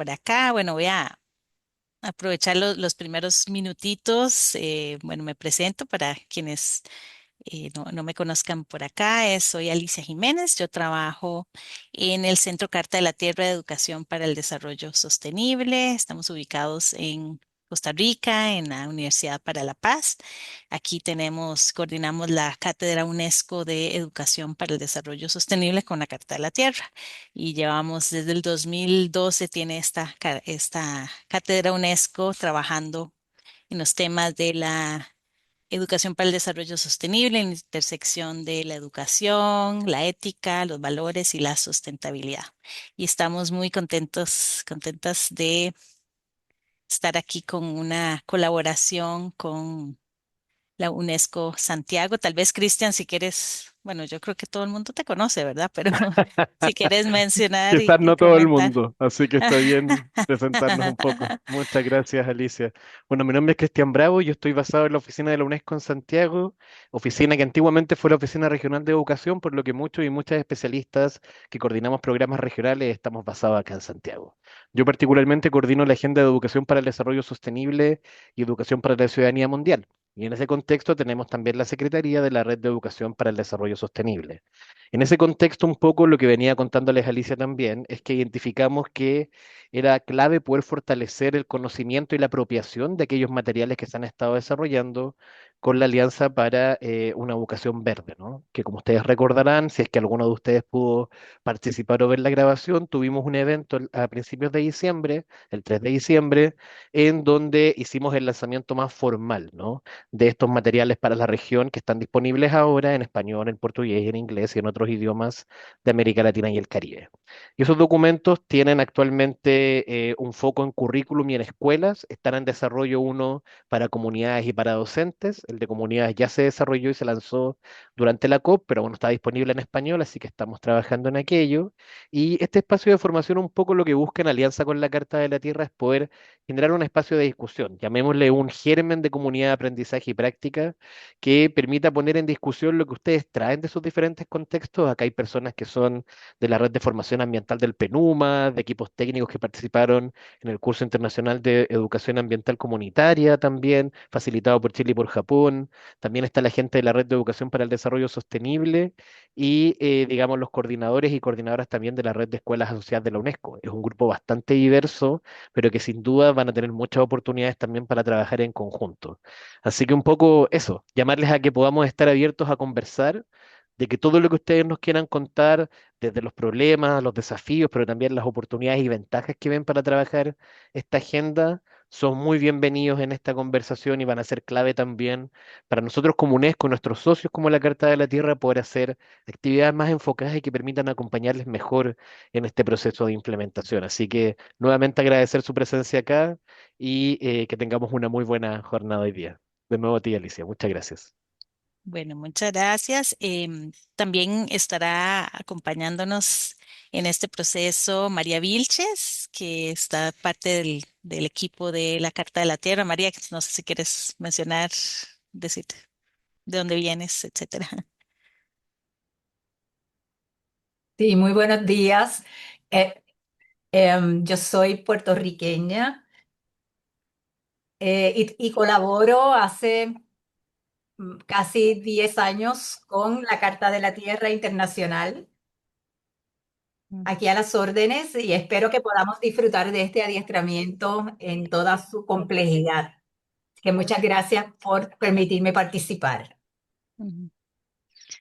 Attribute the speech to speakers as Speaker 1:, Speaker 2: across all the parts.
Speaker 1: por acá. Bueno, voy a aprovechar los primeros minutitos. Bueno, me presento para quienes no me conozcan por acá. Soy Alicia Jiménez. Yo trabajo en el Centro Carta de la Tierra de Educación para el Desarrollo Sostenible. Estamos ubicados en Costa Rica, en la Universidad para la Paz. Aquí coordinamos la Cátedra UNESCO de Educación para el Desarrollo Sostenible con la Carta de la Tierra. Y llevamos desde el 2012, tiene esta Cátedra UNESCO trabajando en los temas de la educación para el desarrollo sostenible, en la intersección de la educación, la ética, los valores y la sustentabilidad. Y estamos muy contentas de estar aquí con una colaboración con la UNESCO Santiago. Tal vez, Cristian, si quieres, bueno, yo creo que todo el mundo te conoce, ¿verdad? Pero si quieres mencionar
Speaker 2: Quizás
Speaker 1: y
Speaker 2: no todo el
Speaker 1: comentar.
Speaker 2: mundo, así que está bien presentarnos un poco. Muchas gracias, Alicia. Bueno, mi nombre es Cristian Bravo, yo estoy basado en la oficina de la UNESCO en Santiago, oficina que antiguamente fue la Oficina Regional de Educación, por lo que muchos y muchas especialistas que coordinamos programas regionales estamos basados acá en Santiago. Yo particularmente coordino la Agenda de Educación para el Desarrollo Sostenible y Educación para la Ciudadanía Mundial. Y en ese contexto tenemos también la Secretaría de la Red de Educación para el Desarrollo Sostenible. En ese contexto, un poco lo que venía contándoles Alicia también, es que identificamos que era clave poder fortalecer el conocimiento y la apropiación de aquellos materiales que se han estado desarrollando con la Alianza para una Educación Verde, ¿no? Que como ustedes recordarán, si es que alguno de ustedes pudo participar o ver la grabación, tuvimos un evento a principios de diciembre, el 3 de diciembre, en donde hicimos el lanzamiento más formal, ¿no? De estos materiales para la región que están disponibles ahora en español, en portugués, en inglés y en otros idiomas de América Latina y el Caribe. Y esos documentos tienen actualmente un foco en currículum y en escuelas. Están en desarrollo uno para comunidades y para docentes. El de comunidades ya se desarrolló y se lanzó durante la COP, pero bueno, está disponible en español, así que estamos trabajando en aquello. Y este espacio de formación, un poco lo que busca en alianza con la Carta de la Tierra es poder generar un espacio de discusión, llamémosle un germen de comunidad de aprendizaje y práctica que permita poner en discusión lo que ustedes traen de sus diferentes contextos. Acá hay personas que son de la red de formación ambiental del PENUMA, de equipos técnicos que participaron en el curso internacional de educación ambiental comunitaria también, facilitado por Chile y por Japón. También está la gente de la red de educación para el desarrollo sostenible y, digamos, los coordinadores y coordinadoras también de la red de escuelas asociadas de la UNESCO. Es un grupo bastante diverso, pero que sin duda van a tener muchas oportunidades también para trabajar en conjunto. Así que un poco eso, llamarles a que podamos estar abiertos a conversar, de que todo lo que ustedes nos quieran contar, desde los problemas, los desafíos, pero también las oportunidades y ventajas que ven para trabajar esta agenda, son muy bienvenidos en esta conversación y van a ser clave también para nosotros como UNESCO, nuestros socios como la Carta de la Tierra, poder hacer actividades más enfocadas y que permitan acompañarles mejor en este proceso de implementación. Así que nuevamente agradecer su presencia acá y que tengamos una muy buena jornada hoy día. De nuevo a ti, Alicia. Muchas gracias.
Speaker 1: Bueno, muchas gracias. También estará acompañándonos en este proceso María Vilches, que está parte del equipo de la Carta de la Tierra. María, no sé si quieres mencionar, decir de dónde vienes, etcétera.
Speaker 3: Sí, muy buenos días. Eh, yo soy puertorriqueña y colaboro hace casi 10 años con la Carta de la Tierra Internacional, aquí a las órdenes, y espero que podamos disfrutar de este adiestramiento en toda su complejidad. Así que muchas gracias por permitirme participar.
Speaker 1: Ujú.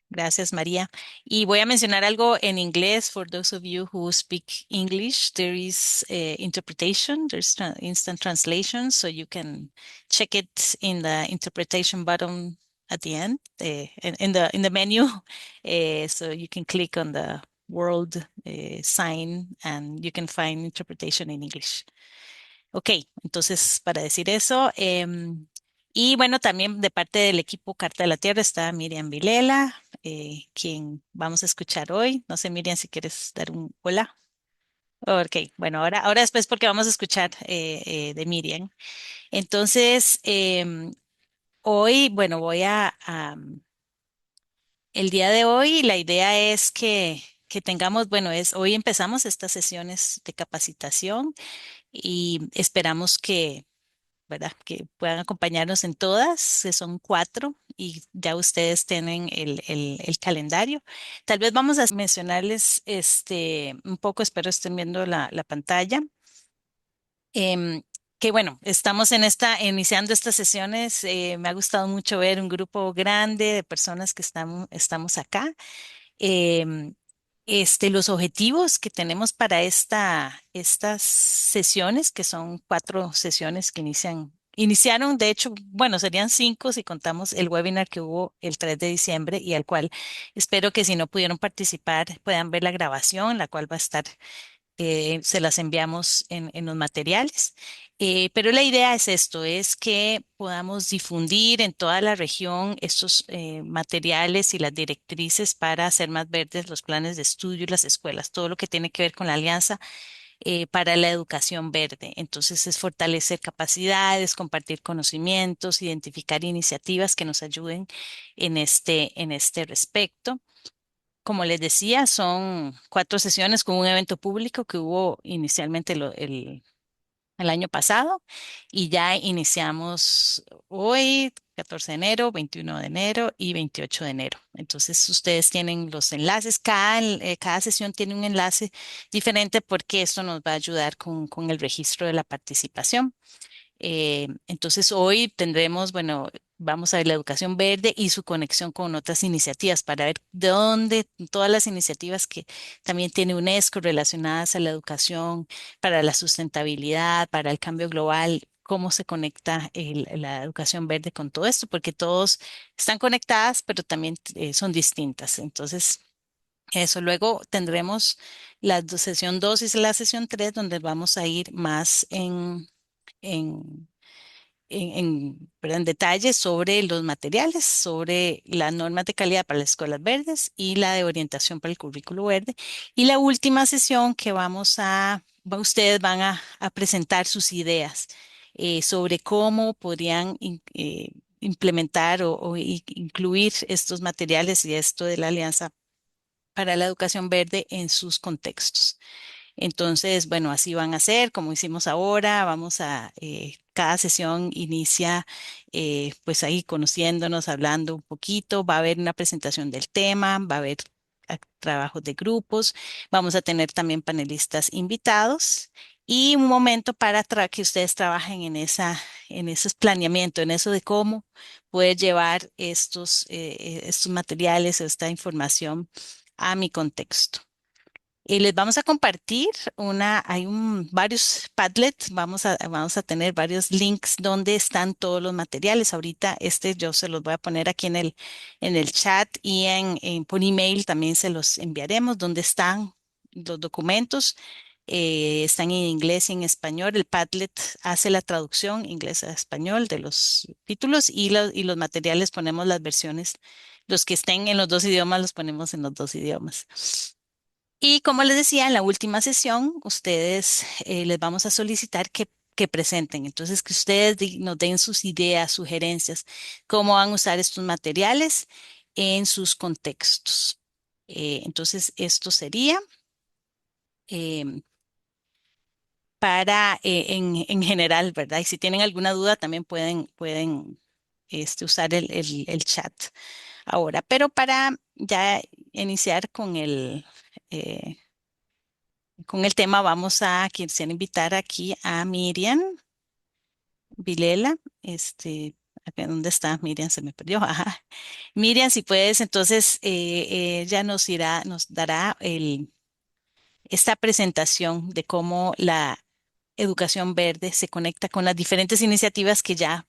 Speaker 1: Gracias, María. Y voy a mencionar algo en inglés. For those of you who speak English, there is interpretation, there's instant translation, so you can check it in the interpretation button at the end, in the menu. So you can click on the world sign and you can find interpretation in English. Ok, entonces para decir eso, y bueno, también de parte del equipo Carta de la Tierra está Miriam Vilela, quien vamos a escuchar hoy. No sé, Miriam, si quieres dar un hola. Ok, bueno, ahora después porque vamos a escuchar de Miriam. Entonces, hoy, bueno, el día de hoy la idea es que que tengamos, bueno, hoy empezamos estas sesiones de capacitación y esperamos que, ¿verdad? Que puedan acompañarnos en todas, que son 4 y ya ustedes tienen el calendario. Tal vez vamos a mencionarles un poco, espero estén viendo la pantalla. Em, que bueno, estamos iniciando estas sesiones. Me ha gustado mucho ver un grupo grande de personas que estamos acá. Em, los objetivos que tenemos para estas sesiones, que son 4 sesiones que iniciaron, de hecho, bueno, serían 5 si contamos el webinar que hubo el 3 de diciembre y al cual espero que si no pudieron participar puedan ver la grabación, la cual va a estar, se las enviamos en los materiales. Pero la idea es esto, es que podamos difundir en toda la región estos materiales y las directrices para hacer más verdes los planes de estudio y las escuelas, todo lo que tiene que ver con la Alianza para la Educación Verde. Entonces es fortalecer capacidades, compartir conocimientos, identificar iniciativas que nos ayuden en este respecto. Como les decía, son 4 sesiones con un evento público que hubo inicialmente el año pasado y ya iniciamos hoy, 14 de enero, 21 de enero y 28 de enero. Entonces, ustedes tienen los enlaces. Cada sesión tiene un enlace diferente porque esto nos va a ayudar con el registro de la participación. Entonces, hoy tendremos, bueno, vamos a ver la educación verde y su conexión con otras iniciativas para ver de dónde todas las iniciativas que también tiene UNESCO relacionadas a la educación, para la sustentabilidad, para el cambio global, cómo se conecta la educación verde con todo esto, porque todos están conectadas, pero también son distintas. Entonces, eso luego tendremos sesión 2 y la sesión 3 donde vamos a ir más en, ¿verdad? En detalle sobre los materiales, sobre las normas de calidad para las escuelas verdes y la de orientación para el currículo verde. Y la última sesión que ustedes van a presentar sus ideas sobre cómo podrían implementar o incluir estos materiales y esto de la Alianza para la Educación Verde en sus contextos. Entonces, bueno, así van a ser, como hicimos ahora, cada sesión inicia pues ahí conociéndonos, hablando un poquito, va a haber una presentación del tema, va a haber trabajos de grupos, vamos a tener también panelistas invitados y un momento para que ustedes trabajen en ese planeamiento, en eso de cómo poder llevar estos materiales, esta información a mi contexto. Les vamos a compartir varios Padlets, vamos a tener varios links donde están todos los materiales. Ahorita yo se los voy a poner aquí en el chat y por email también se los enviaremos donde están los documentos. Están en inglés y en español. El Padlet hace la traducción inglés a español de los títulos y los materiales ponemos las versiones, los que estén en los 2 idiomas los ponemos en los 2 idiomas. Y como les decía, en la última sesión, ustedes les vamos a solicitar que presenten. Entonces, que ustedes nos den sus ideas, sugerencias, cómo van a usar estos materiales en sus contextos. Entonces, esto sería em, en general, ¿verdad? Y si tienen alguna duda, también pueden usar el chat ahora. Pero para ya iniciar eh, con el tema, quisiera invitar aquí a Miriam Vilela. Acá, ¿dónde está Miriam? Se me perdió. Ajá. Miriam, si puedes, entonces ella nos dará esta presentación de cómo la educación verde se conecta con las diferentes iniciativas que ya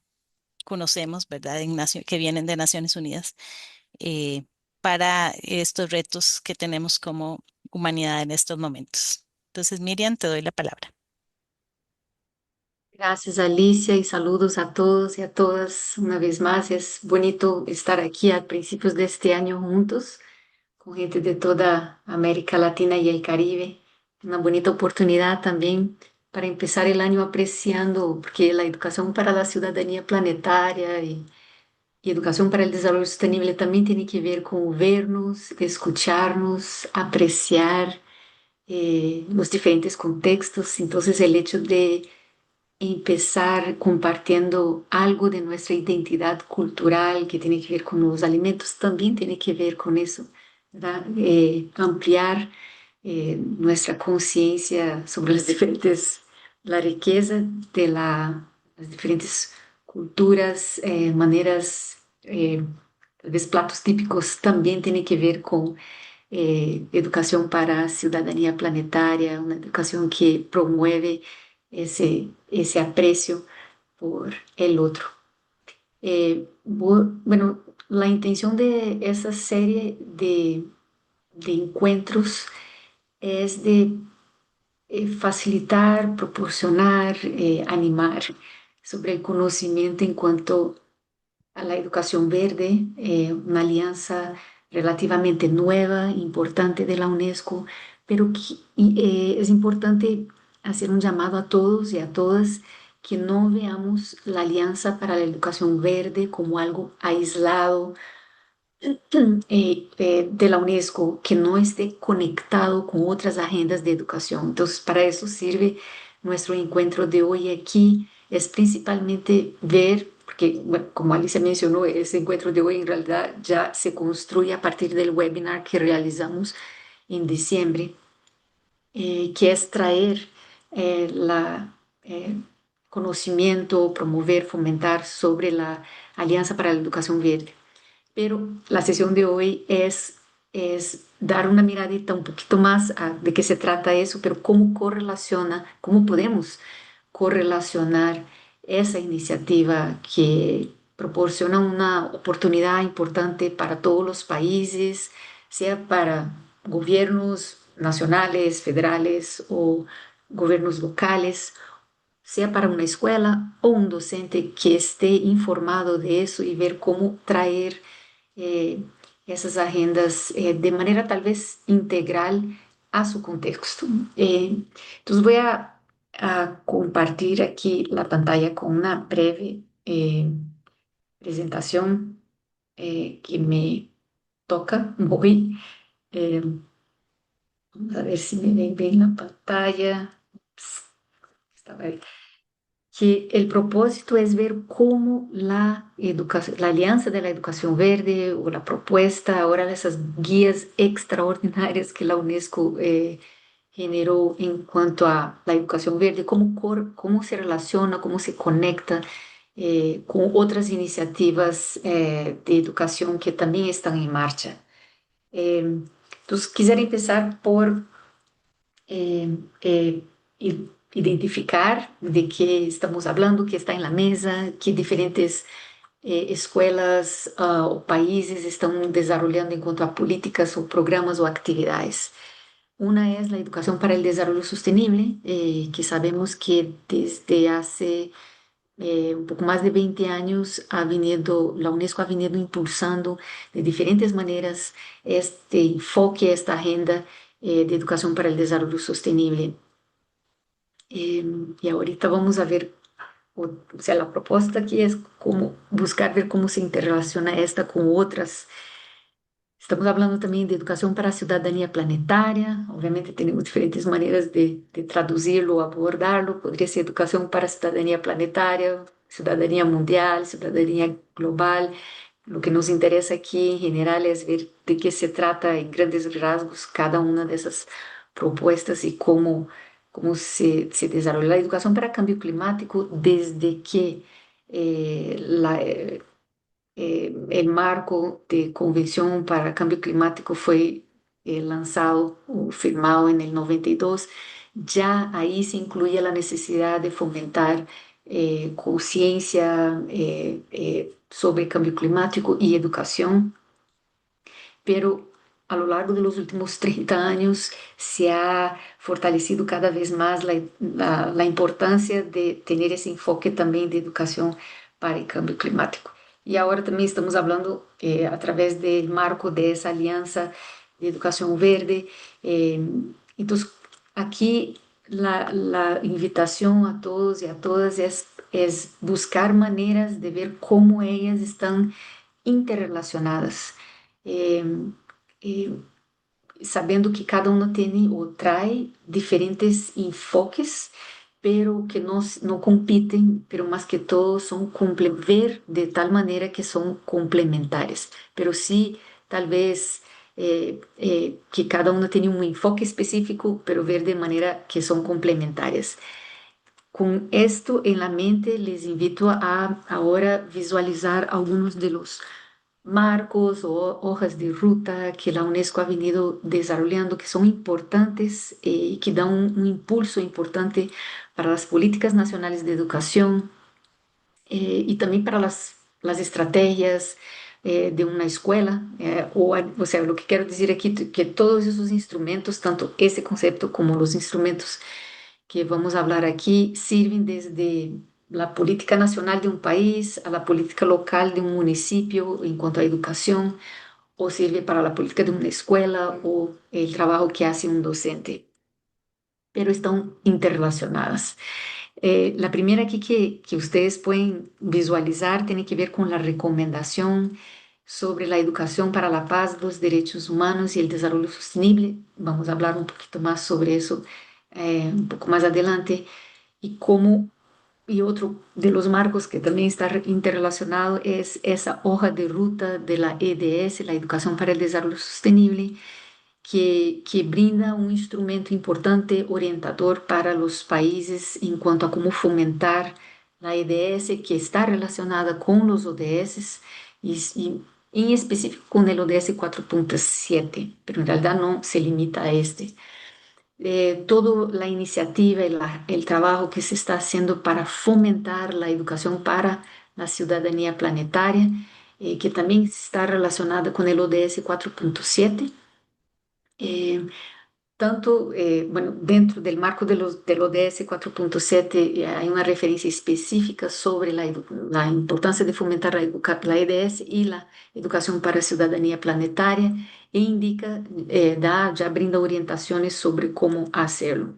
Speaker 1: conocemos, ¿verdad? Que vienen de Naciones Unidas eh, para estos retos que tenemos como humanidad en estos momentos. Entonces, Miriam, te doy la palabra.
Speaker 4: Gracias, Alicia, y saludos a todos y a todas una vez más. Es bonito estar aquí a principios de este año juntos con gente de toda América Latina y el Caribe. Una bonita oportunidad también para empezar el año apreciando, porque la educación para la ciudadanía planetaria Y educación para el desarrollo sostenible también tiene que ver con vernos, escucharnos, apreciar los diferentes contextos. Entonces, el hecho de empezar compartiendo algo de nuestra identidad cultural que tiene que ver con los alimentos, también tiene que ver con eso, ¿verdad? Ampliar nuestra conciencia sobre las diferentes, la riqueza de las diferentes culturas, maneras, tal vez platos típicos, también tiene que ver con educación para ciudadanía planetaria, una educación que promueve ese aprecio por el otro. Bueno, la intención de esa serie de encuentros es de facilitar, proporcionar, animar sobre el conocimiento en cuanto a la educación verde, una alianza relativamente nueva, importante de la UNESCO, pero es importante hacer un llamado a todos y a todas que no veamos la Alianza para la Educación Verde como algo aislado de la UNESCO, que no esté conectado con otras agendas de educación. Entonces, para eso sirve nuestro encuentro de hoy aquí, es principalmente ver, porque bueno, como Alicia mencionó, ese encuentro de hoy en realidad ya se construye a partir del webinar que realizamos en diciembre, que es traer la conocimiento, promover, fomentar sobre la Alianza para la Educación Verde. Pero la sesión de hoy es dar una miradita un poquito más a de qué se trata eso, pero cómo correlaciona, cómo podemos correlacionar esa iniciativa que proporciona una oportunidad importante para todos los países, sea para gobiernos nacionales, federales o gobiernos locales, sea para una escuela o un docente que esté informado de eso y ver cómo traer eh, esas agendas de manera tal vez integral a su contexto. Entonces voy a compartir aquí la pantalla con una breve presentación que me toca. Vamos a ver si me ven bien la pantalla. Ups, estaba ahí. Que el propósito es ver cómo la educación, la Alianza de la Educación Verde o la propuesta, ahora esas guías extraordinarias que la UNESCO generó en cuanto a la educación verde, cómo se relaciona, cómo se conecta con otras iniciativas de educación que también están en marcha. Entonces, quisiera empezar por eh, identificar de qué estamos hablando, qué está en la mesa, qué diferentes escuelas o países están desarrollando en cuanto a políticas o programas o actividades. Una es la educación para el desarrollo sostenible, que sabemos que desde hace un poco más de 20 años la UNESCO ha venido impulsando de diferentes maneras este enfoque, esta agenda de educación para el desarrollo sostenible. Y ahorita vamos a ver, o sea, la propuesta aquí es cómo buscar ver cómo se interrelaciona esta con otras. Estamos hablando también de educación para ciudadanía planetaria. Obviamente tenemos diferentes maneras de traducirlo o abordarlo. Podría ser educación para ciudadanía planetaria, ciudadanía mundial, ciudadanía global. Lo que nos interesa aquí en general es ver de qué se trata en grandes rasgos cada una de esas propuestas y cómo se desarrolla la educación para cambio climático desde que el marco de Convención para Cambio Climático fue lanzado o firmado en el 92. Ya ahí se incluye la necesidad de fomentar conciencia sobre cambio climático y educación, pero a lo largo de los últimos 30 años se ha fortalecido cada vez más la importancia de tener ese enfoque también de educación para el cambio climático. Y ahora también estamos hablando a través del marco de esa alianza de educación verde. eh, entonces, aquí la invitación a todos y a todas es es buscar maneras de ver cómo ellas están interrelacionadas. Eh, eh, Sabendo que cada uno tiene o trae diferentes enfoques, pero que no compiten, pero más que todo son ver de tal manera que son complementares, pero sí tal vez que cada uno tiene un enfoque específico, pero ver de manera que son complementarias. Con esto en la mente, les invito a ahora visualizar algunos de los marcos o hojas de ruta que la UNESCO ha venido desarrollando, que son importantes y que dan un impulso importante para las políticas nacionales de educación y también para las estrategias de una escuela. O sea, lo que quiero decir aquí que todos esos instrumentos, tanto ese concepto como los instrumentos que vamos a hablar aquí, sirven desde la política nacional de un país a la política local de un municipio en cuanto a educación, o sirve para la política de una escuela o el trabajo que hace un docente, pero están interrelacionadas. La primera aquí que ustedes pueden visualizar tiene que ver con la recomendación sobre la educación para la paz, los derechos humanos y el desarrollo sostenible. Vamos a hablar un poquito más sobre eso un poco más adelante. Y cómo, y otro de los marcos que también está interrelacionado es esa hoja de ruta de la EDS, la Educación para el Desarrollo Sostenible, que brinda un instrumento importante orientador para los países en cuanto a cómo fomentar la EDS, que está relacionada con los ODS y en específico con el ODS 4.7, pero en realidad no se limita a este. Toda la iniciativa y el trabajo que se está haciendo para fomentar la educación para la ciudadanía planetaria, que también está relacionada con el ODS 4.7. Tanto, bueno, dentro del marco del ODS 4.7 hay una referencia específica sobre la importancia de fomentar la EDS y la educación para ciudadanía planetaria e indica, ya brinda orientaciones sobre cómo hacerlo.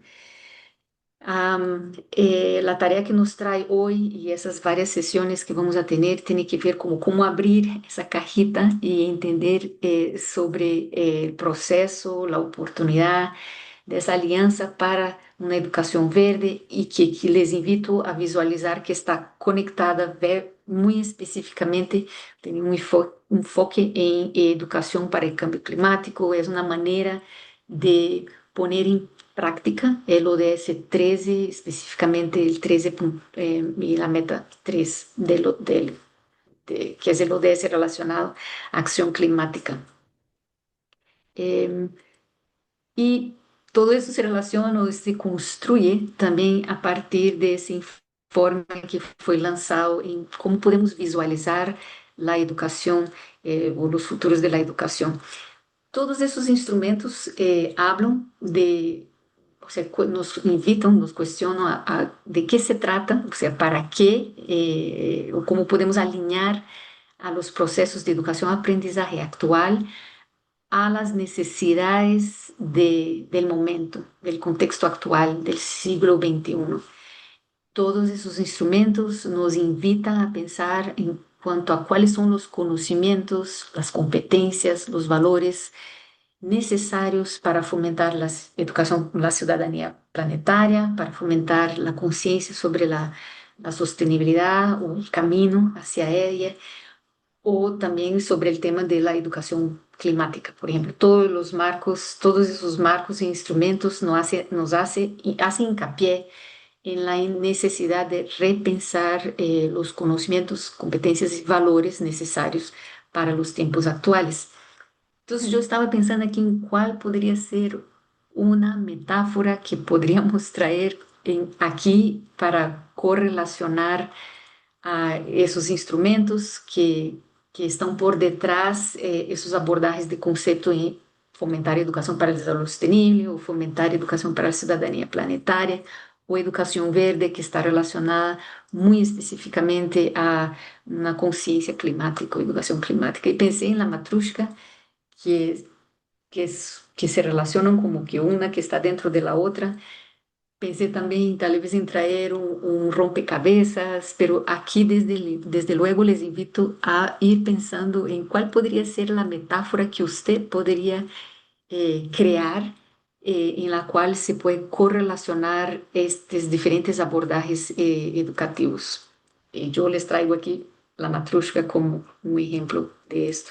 Speaker 4: La tarea que nos trae hoy y esas varias sesiones que vamos a tener tiene que ver como cómo abrir esa cajita y entender sobre el proceso, la oportunidad de esa alianza para una educación verde y que les invito a visualizar que está conectada muy específicamente, tiene un enfoque en educación para el cambio climático, es una manera de poner en práctica el ODS 13, específicamente el 13 y la meta 3 que es el ODS relacionado a acción climática. Y todo eso se relaciona o se construye también a partir de ese informe que fue lanzado en cómo podemos visualizar la educación o los futuros de la educación. Todos esos instrumentos hablan de, o sea, nos invitan, nos cuestionan de qué se trata, o sea, para qué, o cómo podemos alinear a los procesos de educación-aprendizaje actual a las necesidades del momento, del contexto actual, del siglo XXI. Todos esos instrumentos nos invitan a pensar en cuanto a cuáles son los conocimientos, las competencias, los valores necesarios para fomentar la educación, la ciudadanía planetaria, para fomentar la conciencia sobre la sostenibilidad o el camino hacia ella, o también sobre el tema de la educación climática, por ejemplo. Todos esos marcos e instrumentos hacen hincapié en la necesidad de repensar los conocimientos, competencias y valores necesarios para los tiempos actuales. Entonces yo estaba pensando aquí en cuál podría ser una metáfora que podríamos traer aquí para correlacionar a esos instrumentos que estão por detrás, esos abordajes de concepto em fomentar a educação para o desenvolvimento sustentável, ou fomentar a educação para a cidadania planetária, ou educação verde, que está relacionada muito especificamente a uma consciência climática, ou educação climática. E pensei em La Matrushka, que, que se relacionam como que uma que está dentro de la outra, Pensé también tal vez en traer un rompecabezas, pero aquí desde luego les invito a ir pensando en cuál podría ser la metáfora que usted podría crear, en la cual se puede correlacionar estos diferentes abordajes educativos. Yo les traigo aquí la matrushka como un ejemplo de esto.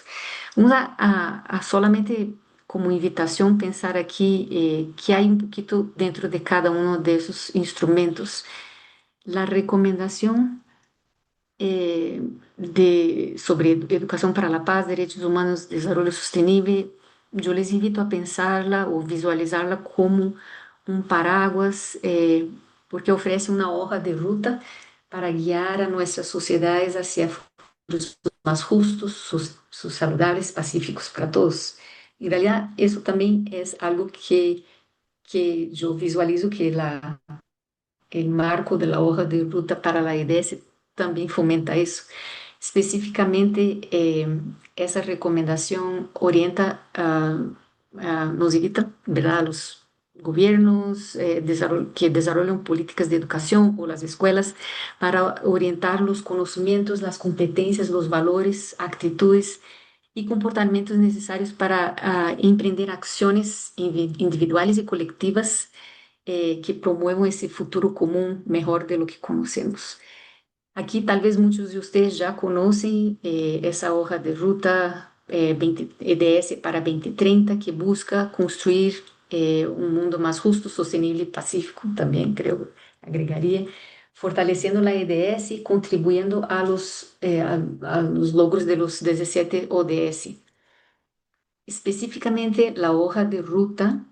Speaker 4: Vamos a solamente como invitación pensar aquí que hay un poquito dentro de cada uno de esos instrumentos. La recomendación sobre educación para la paz, derechos humanos, desarrollo sostenible, yo les invito a pensarla o visualizarla como un paraguas, porque ofrece una hoja de ruta para guiar a nuestras sociedades hacia futuros más justos, saludables, pacíficos para todos. En realidad, eso también es algo que yo visualizo que el marco de la hoja de ruta para la EDS también fomenta eso. Específicamente, esa recomendación orienta, nos invita, ¿verdad?, a los gobiernos que desarrollan políticas de educación o las escuelas para orientar los conocimientos, las competencias, los valores, actitudes y comportamientos necesarios para emprender acciones individuales y colectivas que promuevan ese futuro común mejor de lo que conocemos. Aquí tal vez muchos de ustedes ya conocen esa hoja de ruta 20 EDS para 2030 que busca construir un mundo más justo, sostenible y pacífico, también creo, agregaría, fortaleciendo la EDS y contribuyendo a los logros de los 17 ODS. Específicamente, la hoja de ruta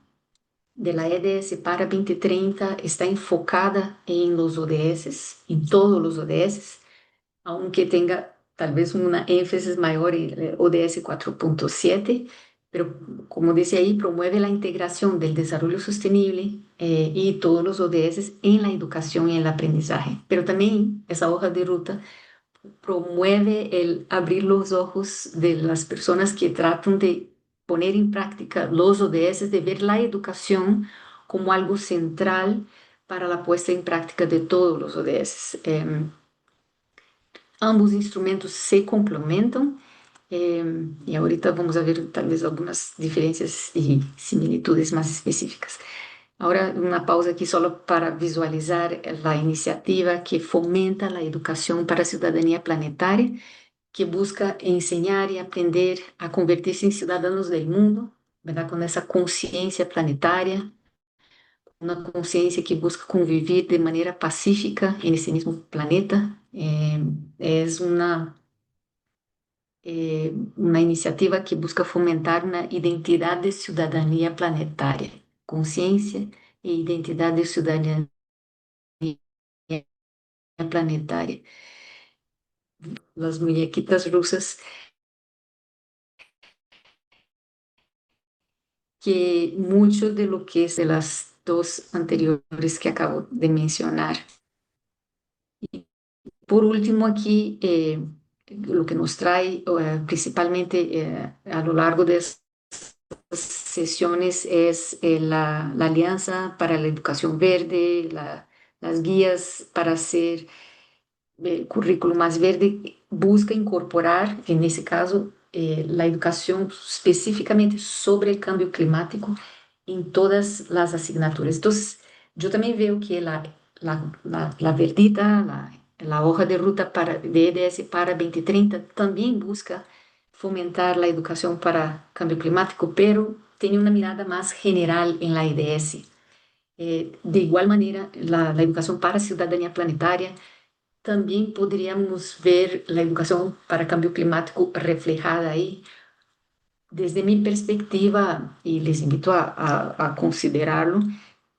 Speaker 4: de la EDS para 2030 está enfocada en los ODS, en todos los ODS, aunque tenga tal vez una énfasis mayor en el ODS 4.7, pero como dice ahí, promueve la integración del desarrollo sostenible y todos los ODS en la educación y en el aprendizaje. Pero también esa hoja de ruta promueve el abrir los ojos de las personas que tratan de poner en práctica los ODS, de ver la educación como algo central para la puesta en práctica de todos los ODS. Ambos instrumentos se complementan y ahorita vamos a ver tal vez algunas diferencias y similitudes más específicas. Ahora una pausa aquí solo para visualizar la iniciativa que fomenta la educación para ciudadanía planetaria, que busca enseñar y aprender a convertirse en ciudadanos del mundo, ¿verdad? Con esa conciencia planetaria, una conciencia que busca convivir de manera pacífica en ese mismo planeta. Es una iniciativa que busca fomentar una identidad de ciudadanía planetaria, conciencia e identidad de ciudadanía planetaria. Las muñequitas rusas que mucho de lo que es de las dos anteriores que acabo de mencionar. Y por último, aquí lo que nos trae principalmente a lo largo de estas sesiones es la Alianza para la Educación Verde, las guías para hacer el currículo más verde, busca incorporar, en ese caso, la educación específicamente sobre el cambio climático en todas las asignaturas. Entonces, yo también veo que la verdita, la hoja de ruta de EDS para 2030 también busca fomentar la educación para cambio climático, pero tiene una mirada más general en la EDS. De igual manera, la educación para ciudadanía planetaria también podríamos ver la educación para cambio climático reflejada ahí. Desde mi perspectiva, y les invito a considerarlo,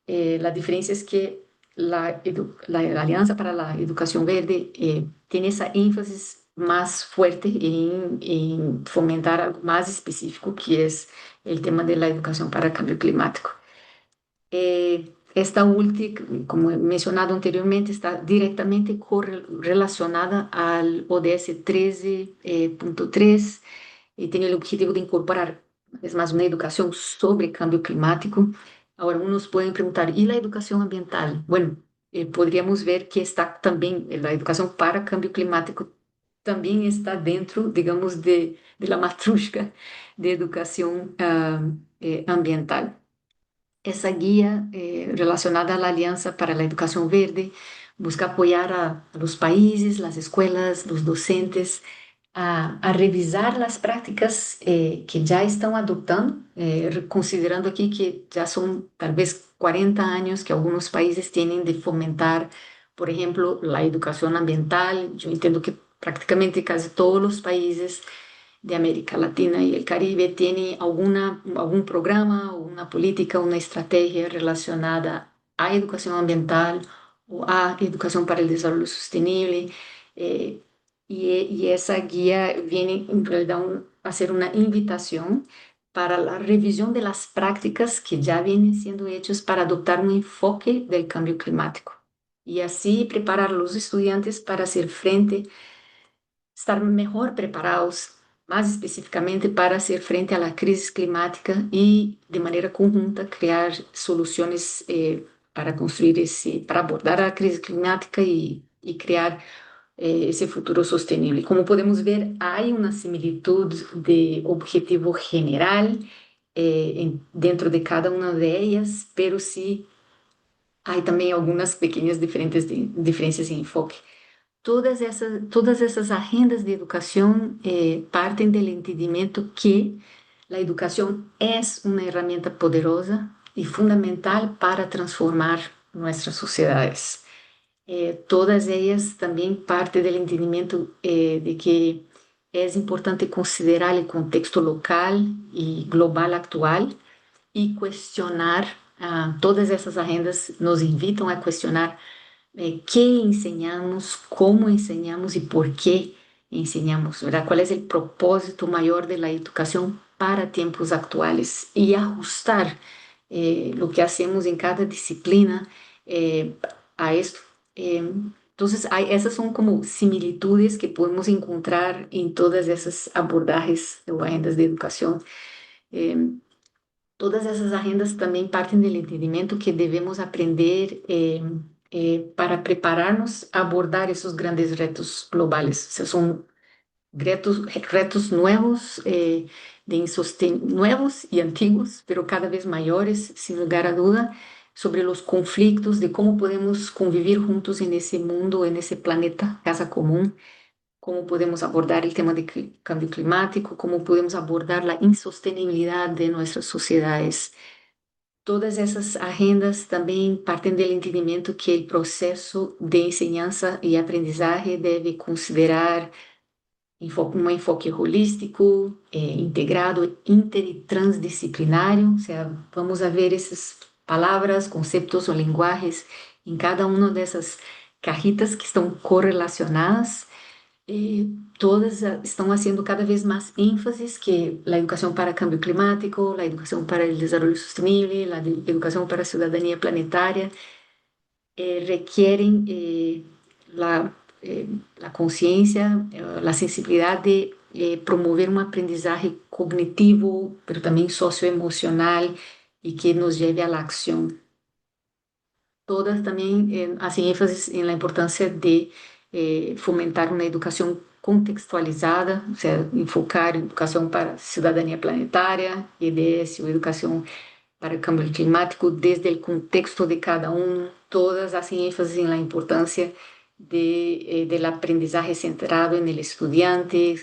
Speaker 4: la diferencia es que la Alianza para la Educación Verde tiene esa énfasis más fuerte en fomentar algo más específico, que es el tema de la educación para cambio climático. Esta última, como he mencionado anteriormente, está directamente correlacionada al ODS 13.3 y tiene el objetivo de incorporar, es más, una educación sobre cambio climático Ahora, unos pueden preguntar, ¿y la educación ambiental? Bueno, podríamos ver que está también, la educación para cambio climático también está dentro, digamos, de la matrusca de educación ambiental. Essa guia relacionada à Aliança para a Educação Verde busca apoiar a los países, as escolas, os docentes a revisar as práticas que já estão adotando, considerando aqui que já são talvez 40 anos que alguns países têm de fomentar, por exemplo, a educação ambiental. Eu entendo que praticamente quase todos os países de América Latina y el Caribe tiene algún programa, una política, una estrategia relacionada a educación ambiental o a educación para el desarrollo sostenible. eh, y esa guía viene en realidad a ser una invitación para la revisión de las prácticas que ya vienen siendo hechas para adoptar un enfoque del cambio climático y así preparar a los estudiantes para hacer frente, estar mejor preparados, mais especificamente para hacer frente a la crisis climática y de manera conjunta crear soluciones para construir para abordar a crisis climática y crear ese futuro sostenible. Como podemos ver, hay una similitud de objetivo general dentro de cada una de ellas, pero sí hay también algunas pequeñas diferencias en enfoque. Todas essas agendas de educação partem do entendimento que a educação é uma ferramenta poderosa e fundamental para transformar nossas sociedades. Todas elas também partem do entendimento de que é importante considerar o contexto local e global atual e questionar. Todas essas agendas nos invitam a questionar qué enseñamos, cómo enseñamos y por qué enseñamos, ¿verdad? ¿Cuál es el propósito mayor de la educación para tiempos actuales? Y ajustar lo que hacemos en cada disciplina a esto. Entonces, esas son como similitudes que podemos encontrar en todas esas abordajes o agendas de educación. Eh, Todas essas agendas também partem do entendimento que devemos aprender para prepararnos a abordar esses grandes retos globais. São retos novos, novos e antigos, pero cada vez maiores, sem lugar a dúvida, sobre os conflitos, de como podemos conviver juntos nesse mundo, nesse planeta, casa comum, como podemos abordar o tema de cambio climático, como podemos abordar a insostenibilidade de nossas sociedades. Todas essas agendas também partem do entendimento que o processo de enseñança e aprendizagem deve considerar um enfoque holístico, integrado, inter e transdisciplinário, ou seja, vamos a ver essas palavras, conceitos ou linguagens em cada uma dessas cajitas que estão correlacionadas. Todas estão fazendo cada vez mais ênfases que a educação para cambio climático, a educação para o desenvolvimento sustentável, a educação para a cidadania planetária requerem a consciência, a sensibilidade de promover um aprendizagem cognitivo, mas também socioemocional e que nos leve à ação. Todas também hacen énfasis en la importancia de fomentar una educación contextualizada, o sea, enfocar educación para ciudadanía planetaria, EDS o educación para el cambio climático desde el contexto de cada uno. Todas hacen énfasis en la importancia del aprendizaje centrado en el estudiante,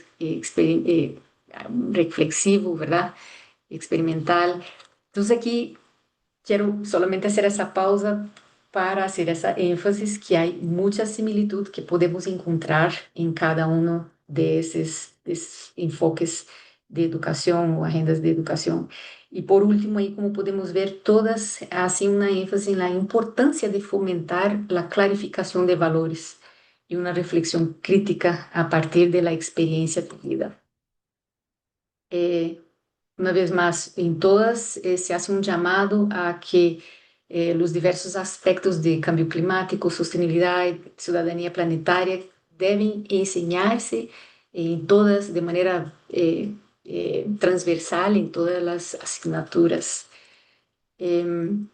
Speaker 4: reflexivo, ¿verdad? Experimental. Entonces aquí quiero solamente hacer esa pausa para hacer essa ênfase que há muita similitud que podemos encontrar em cada um desses enfoques de educação ou agendas de educação. E por último, aí como podemos ver, todas hacen uma ênfase na importância de fomentar a clarificação de valores e uma reflexão crítica a partir da experiência vivida. Uma vez mais, em todas se hace um chamado a que os diversos aspectos de cambio climático, sostenibilidade, cidadania planetária devem ensinar-se em todas, de maneira transversal, em todas as assinaturas. Em,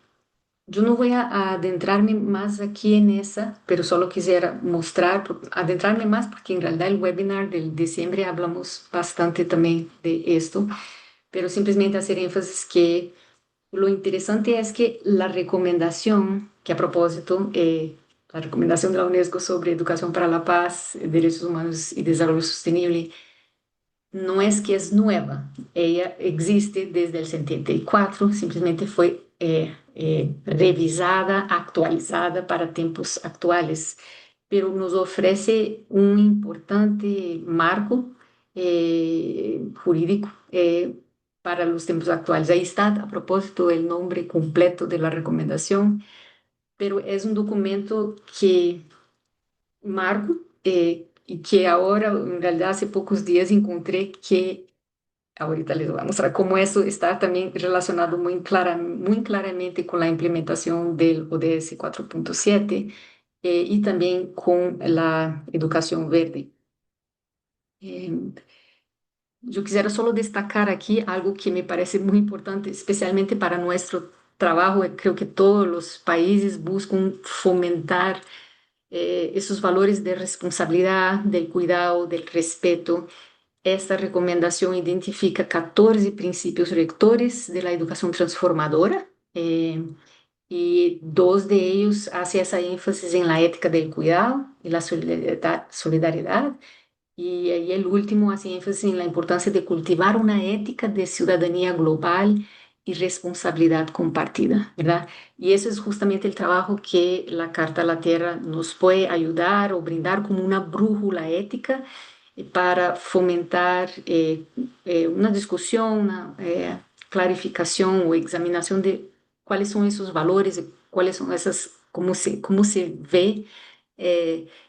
Speaker 4: yo no voy a adentrarme más aquí en esa, pero solo quisiera mostrar, adentrarme más porque en realidad el webinar del diciembre hablamos bastante también de esto, pero simplemente hacer énfasis que lo interesante es que la recomendación, que a propósito, la recomendación de la UNESCO sobre educación para la paz, derechos humanos y desarrollo sostenible, no es que es nueva, ella existe desde el 74, simplemente fue revisada, actualizada para tiempos actuales, pero nos ofrece un importante marco jurídico para los tiempos actuales. Ahí está, a propósito, el nombre completo de la recomendación, pero es un documento que marco y que ahora, en realidad, hace pocos días encontré que ahorita les voy a mostrar cómo eso está también relacionado muy claramente con la implementación del ODS 4.7 y también con la educación verde. Eh, yo quisiera solo destacar aquí algo que me parece muy importante, especialmente para nuestro trabajo. Creo que todos los países buscan fomentar esos valores de responsabilidad, del cuidado, del respeto. Esta recomendación identifica 14 principios rectores de la educación transformadora y dos de ellos hace esa énfasis en la ética del cuidado y la solidaridad. Y ahí el último hace énfasis en la importancia de cultivar una ética de ciudadanía global y responsabilidad compartida, ¿verdad? Y eso es justamente el trabajo que la Carta a la Tierra nos puede ayudar o brindar como una brújula ética para fomentar una discusión, una clarificación o examinación de cuáles son esos valores, cuáles son esas, cómo se ve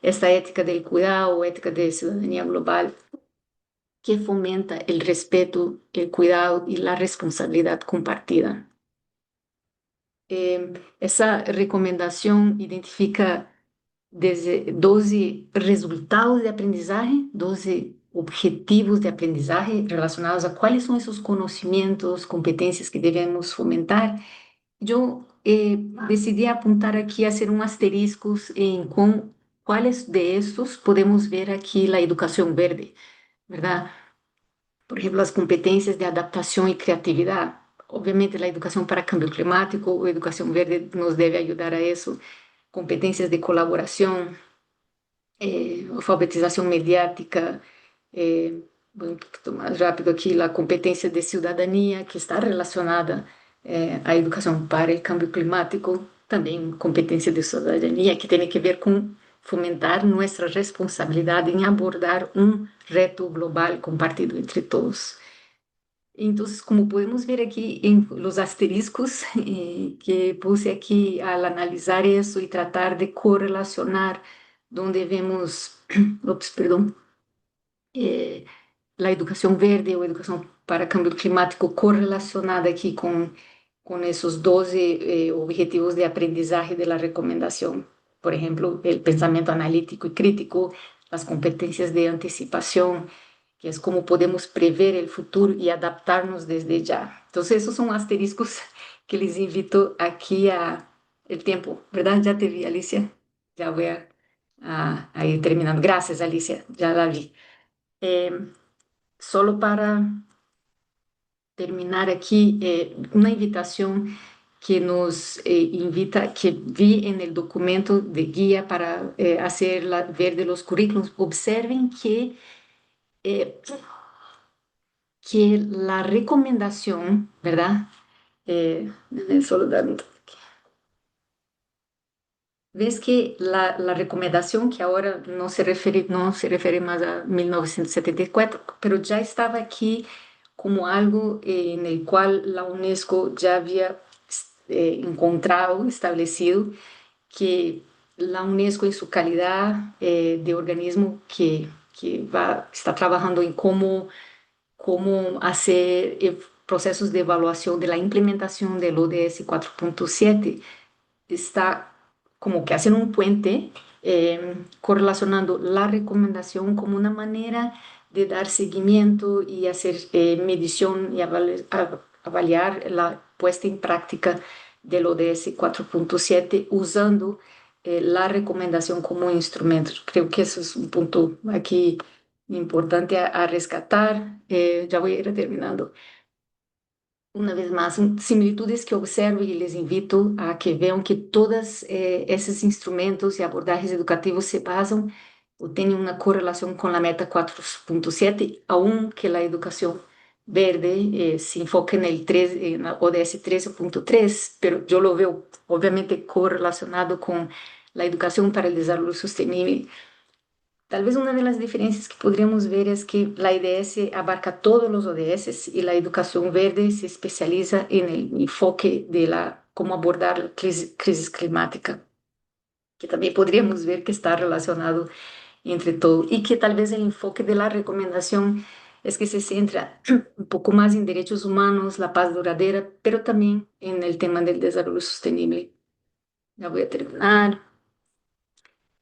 Speaker 4: esta ética del cuidado o ética de ciudadanía global que fomenta el respeto, el cuidado y la responsabilidad compartida. Esa recomendación identifica desde 12 resultados de aprendizaje, 12 objetivos de aprendizaje relacionados a cuáles son esos conocimientos, competencias que debemos fomentar. Yo decidí apuntar aquí, hacer un asterisco en cuáles de estos podemos ver aquí la educación verde, ¿verdad? Por ejemplo, las competencias de adaptación y creatividad. Obviamente, la educación para cambio climático o educación verde nos debe ayudar a eso. Competencias de colaboración, alfabetización mediática, voy un poquito más rápido aquí, la competencia de ciudadanía que está relacionada à educação para o cambio climático, também competência de cidadania, que tem que ver com fomentar nossa responsabilidade em abordar um reto global compartido entre todos. Então, como podemos ver aqui em los asteriscos que puse aqui al analisar isso e tratar de correlacionar donde vemos, ops, perdão, la educación verde o educación para cambio climático correlacionada aquí con esos 12 objetivos de aprendizaje de la recomendación. Por ejemplo, el pensamiento analítico y crítico, las competencias de anticipación, que es cómo podemos prever el futuro y adaptarnos desde ya. Entonces, esos son asteriscos que les invito aquí a el tiempo, ¿verdad? Ya te vi, Alicia. Ya voy a ir terminando. Gracias, Alicia. Ya la vi. Solo para terminar aquí, una invitación que nos invita, que vi en el documento de guía para hacer ver de los currículos. Observen eh, que la recomendación, ¿verdad? Solo dar un toque. Ves que la recomendación que ahora no se refiere más a 1974, pero ya estaba aquí como algo en el cual la UNESCO ya había encontrado, establecido que la UNESCO en su calidad de organismo está trabajando en cómo hacer procesos de evaluación de la implementación del ODS 4.7, está como que haciendo un puente correlacionando la recomendación como una manera de dar seguimiento y hacer medición y avaliar la puesta en práctica del ODS 4.7 usando la recomendación como instrumento. Creo que eso es un punto aquí importante a rescatar. Ya voy a ir terminando. Una vez más, similitudes que observo y les invito a que vean que todos esses instrumentos y abordajes educativos se basan o tienen una correlación con la meta 4.7, aunque la educación verde se enfoca en el 3, en la ODS 13.3, pero yo lo veo obviamente correlacionado con la educación para el desarrollo sostenible. Tal vez una de las diferencias que podríamos ver es que la IDS abarca todos los ODS y la educación verde se especializa en el enfoque de cómo abordar la crisis climática, que también podríamos ver que está relacionado entre todo y que tal vez el enfoque de la recomendación es que se centra un poco más en derechos humanos, la paz duradera, pero también en el tema del desarrollo sostenible. Ya voy a terminar.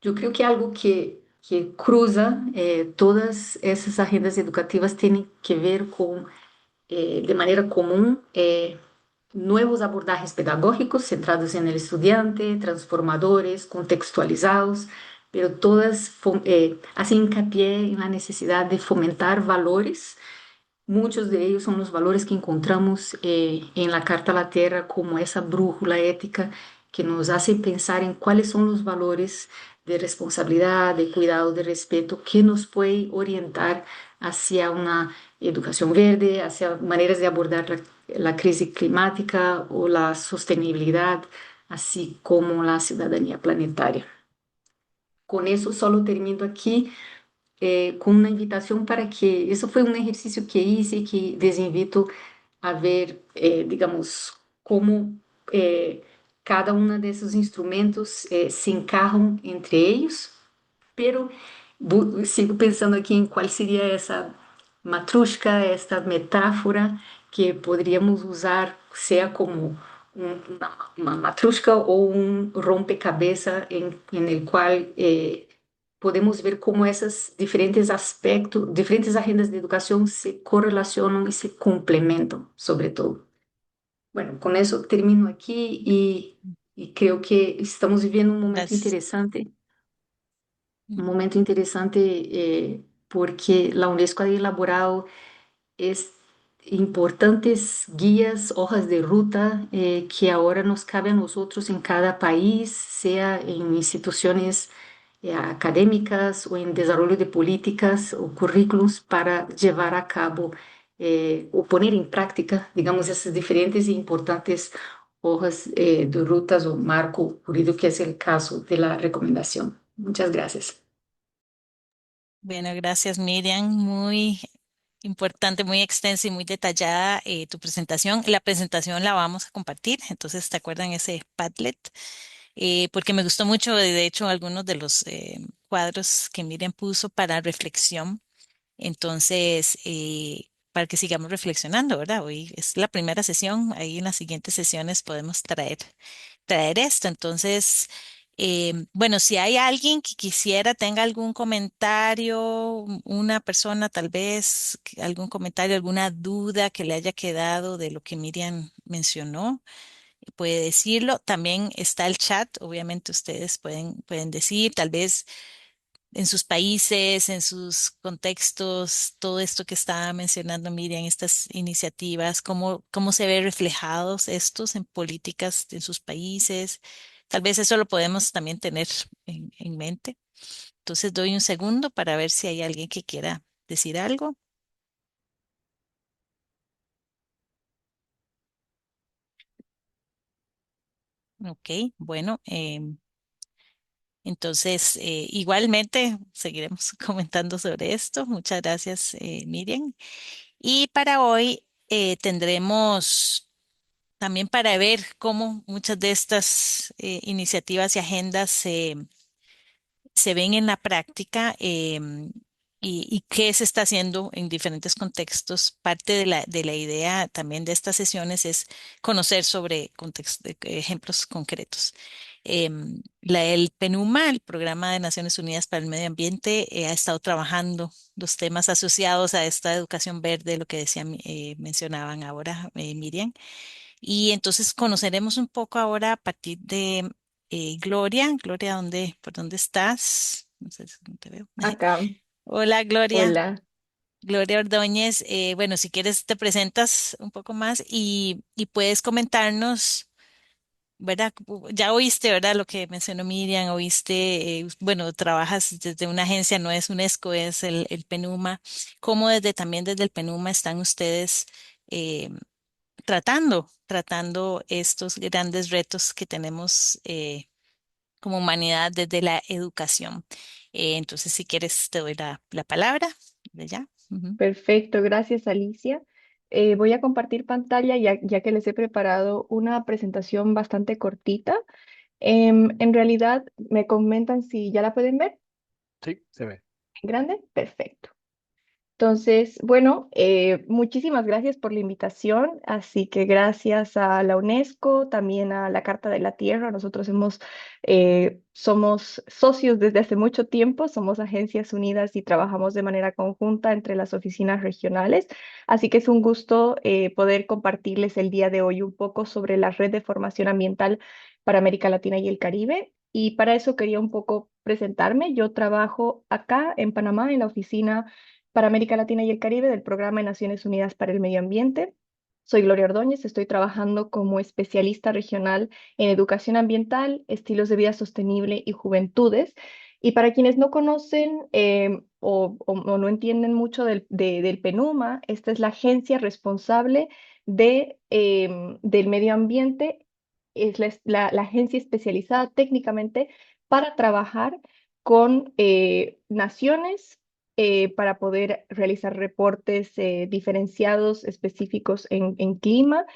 Speaker 4: Yo creo que algo que cruza todas esas agendas educativas tiene que ver con, de manera común, nuevos abordajes pedagógicos centrados en el estudiante, transformadores, contextualizados, pero todas hacen hincapié en la necesidad de fomentar valores. Muchos de ellos son los valores que encontramos en la Carta a la Tierra como esa brújula ética que nos hace pensar en cuáles son los valores de responsabilidad, de cuidado, de respeto que nos puede orientar hacia una educación verde, hacia maneras de abordar la crisis climática o la sostenibilidad, así como la ciudadanía planetaria. Con eso solo termino aquí con una invitación para que, eso fue un ejercicio que hice y que les invito a ver, digamos, cómo cada uno de esos instrumentos se encajan entre ellos, pero sigo pensando aquí en cuál sería esa matrushka, esta metáfora que podríamos usar, sea como uma matrushka ou rompecabezas em el qual podemos ver como esses diferentes aspectos, diferentes agendas de educação se correlacionam e se complementam, sobretudo. Bueno, con eso termino aquí y creo que estamos viviendo
Speaker 1: Gracias.
Speaker 4: un momento interesante porque la UNESCO ha elaborado es importantes guías, hojas de ruta que ahora nos cabe a nosotros en cada país, sea en instituciones académicas o en desarrollo de políticas o currículos para llevar a cabo o poner en práctica, digamos, esas diferentes e importantes hojas de rutas o marco jurídico, que es el caso de la recomendación. Muchas gracias.
Speaker 1: Bueno, gracias Miriam. Muy importante, muy extensa y muy detallada tu presentación. La presentación la vamos a compartir, entonces te acuerdan ese Padlet. Porque me gustó mucho, de hecho, algunos de los cuadros que Miriam puso para reflexión. Entonces, para que sigamos reflexionando, ¿verdad? Hoy es la primera sesión, ahí en las siguientes sesiones podemos traer esto. Entonces, bueno, si hay alguien que quisiera, tenga algún comentario, una persona tal vez, algún comentario, alguna duda que le haya quedado de lo que Miriam mencionó, puede decirlo. También está el chat, obviamente ustedes pueden decir, tal vez en sus países, en sus contextos, todo esto que estaba mencionando Miriam, estas iniciativas, cómo se ve reflejados estos en políticas en sus países. Tal vez eso lo podemos también tener en mente. Entonces doy un segundo para ver si hay alguien que quiera decir algo. Ok, bueno, entonces igualmente seguiremos comentando sobre esto. Muchas gracias, Miriam. Y para hoy tendremos también para ver cómo muchas de estas iniciativas y agendas se ven en la práctica y qué se está haciendo en diferentes contextos. Parte de la idea también de estas sesiones es conocer sobre ejemplos concretos. El PNUMA, el Programa de Naciones Unidas para el Medio Ambiente, ha estado trabajando los temas asociados a esta educación verde, lo que mencionaban ahora, Miriam. Y entonces conoceremos un poco ahora a partir de Gloria. Gloria, ¿por dónde estás? No sé si no te veo.
Speaker 5: Acá,
Speaker 1: Hola, Gloria.
Speaker 5: hola.
Speaker 1: Gloria Ordóñez. Bueno, si quieres te presentas un poco más y puedes comentarnos, ¿verdad? Ya oíste, ¿verdad? Lo que mencionó Miriam, oíste, bueno, trabajas desde una agencia, no es UNESCO, es el PENUMA. ¿Cómo también desde el PENUMA están ustedes eh, tratando estos grandes retos que tenemos como humanidad desde la educación? Entonces, si quieres, te doy la palabra. ¿De ya? Ujú.
Speaker 5: Perfecto, gracias Alicia. Voy a compartir pantalla ya que les he preparado una presentación bastante cortita. En realidad, me comentan si ya la pueden ver
Speaker 2: Sí, se ve.
Speaker 5: en grande. Perfecto. Entonces, bueno, muchísimas gracias por la invitación. Así que gracias a la UNESCO, también a la Carta de la Tierra. Nosotros somos socios desde hace mucho tiempo, somos Agencias Unidas y trabajamos de manera conjunta entre las oficinas regionales. Así que es un gusto poder compartirles el día de hoy un poco sobre la red de formación ambiental para América Latina y el Caribe. Y para eso quería un poco presentarme. Yo trabajo acá en Panamá en la oficina para América Latina y el Caribe del Programa de Naciones Unidas para el Medio Ambiente. Soy Gloria Ordóñez, estoy trabajando como especialista regional en educación ambiental, estilos de vida sostenible y juventudes. Y para quienes no conocen o no entienden mucho del PENUMA, esta es la agencia responsable del medio ambiente, es la agencia especializada técnicamente para trabajar con naciones para poder realizar reportes diferenciados, específicos en clima.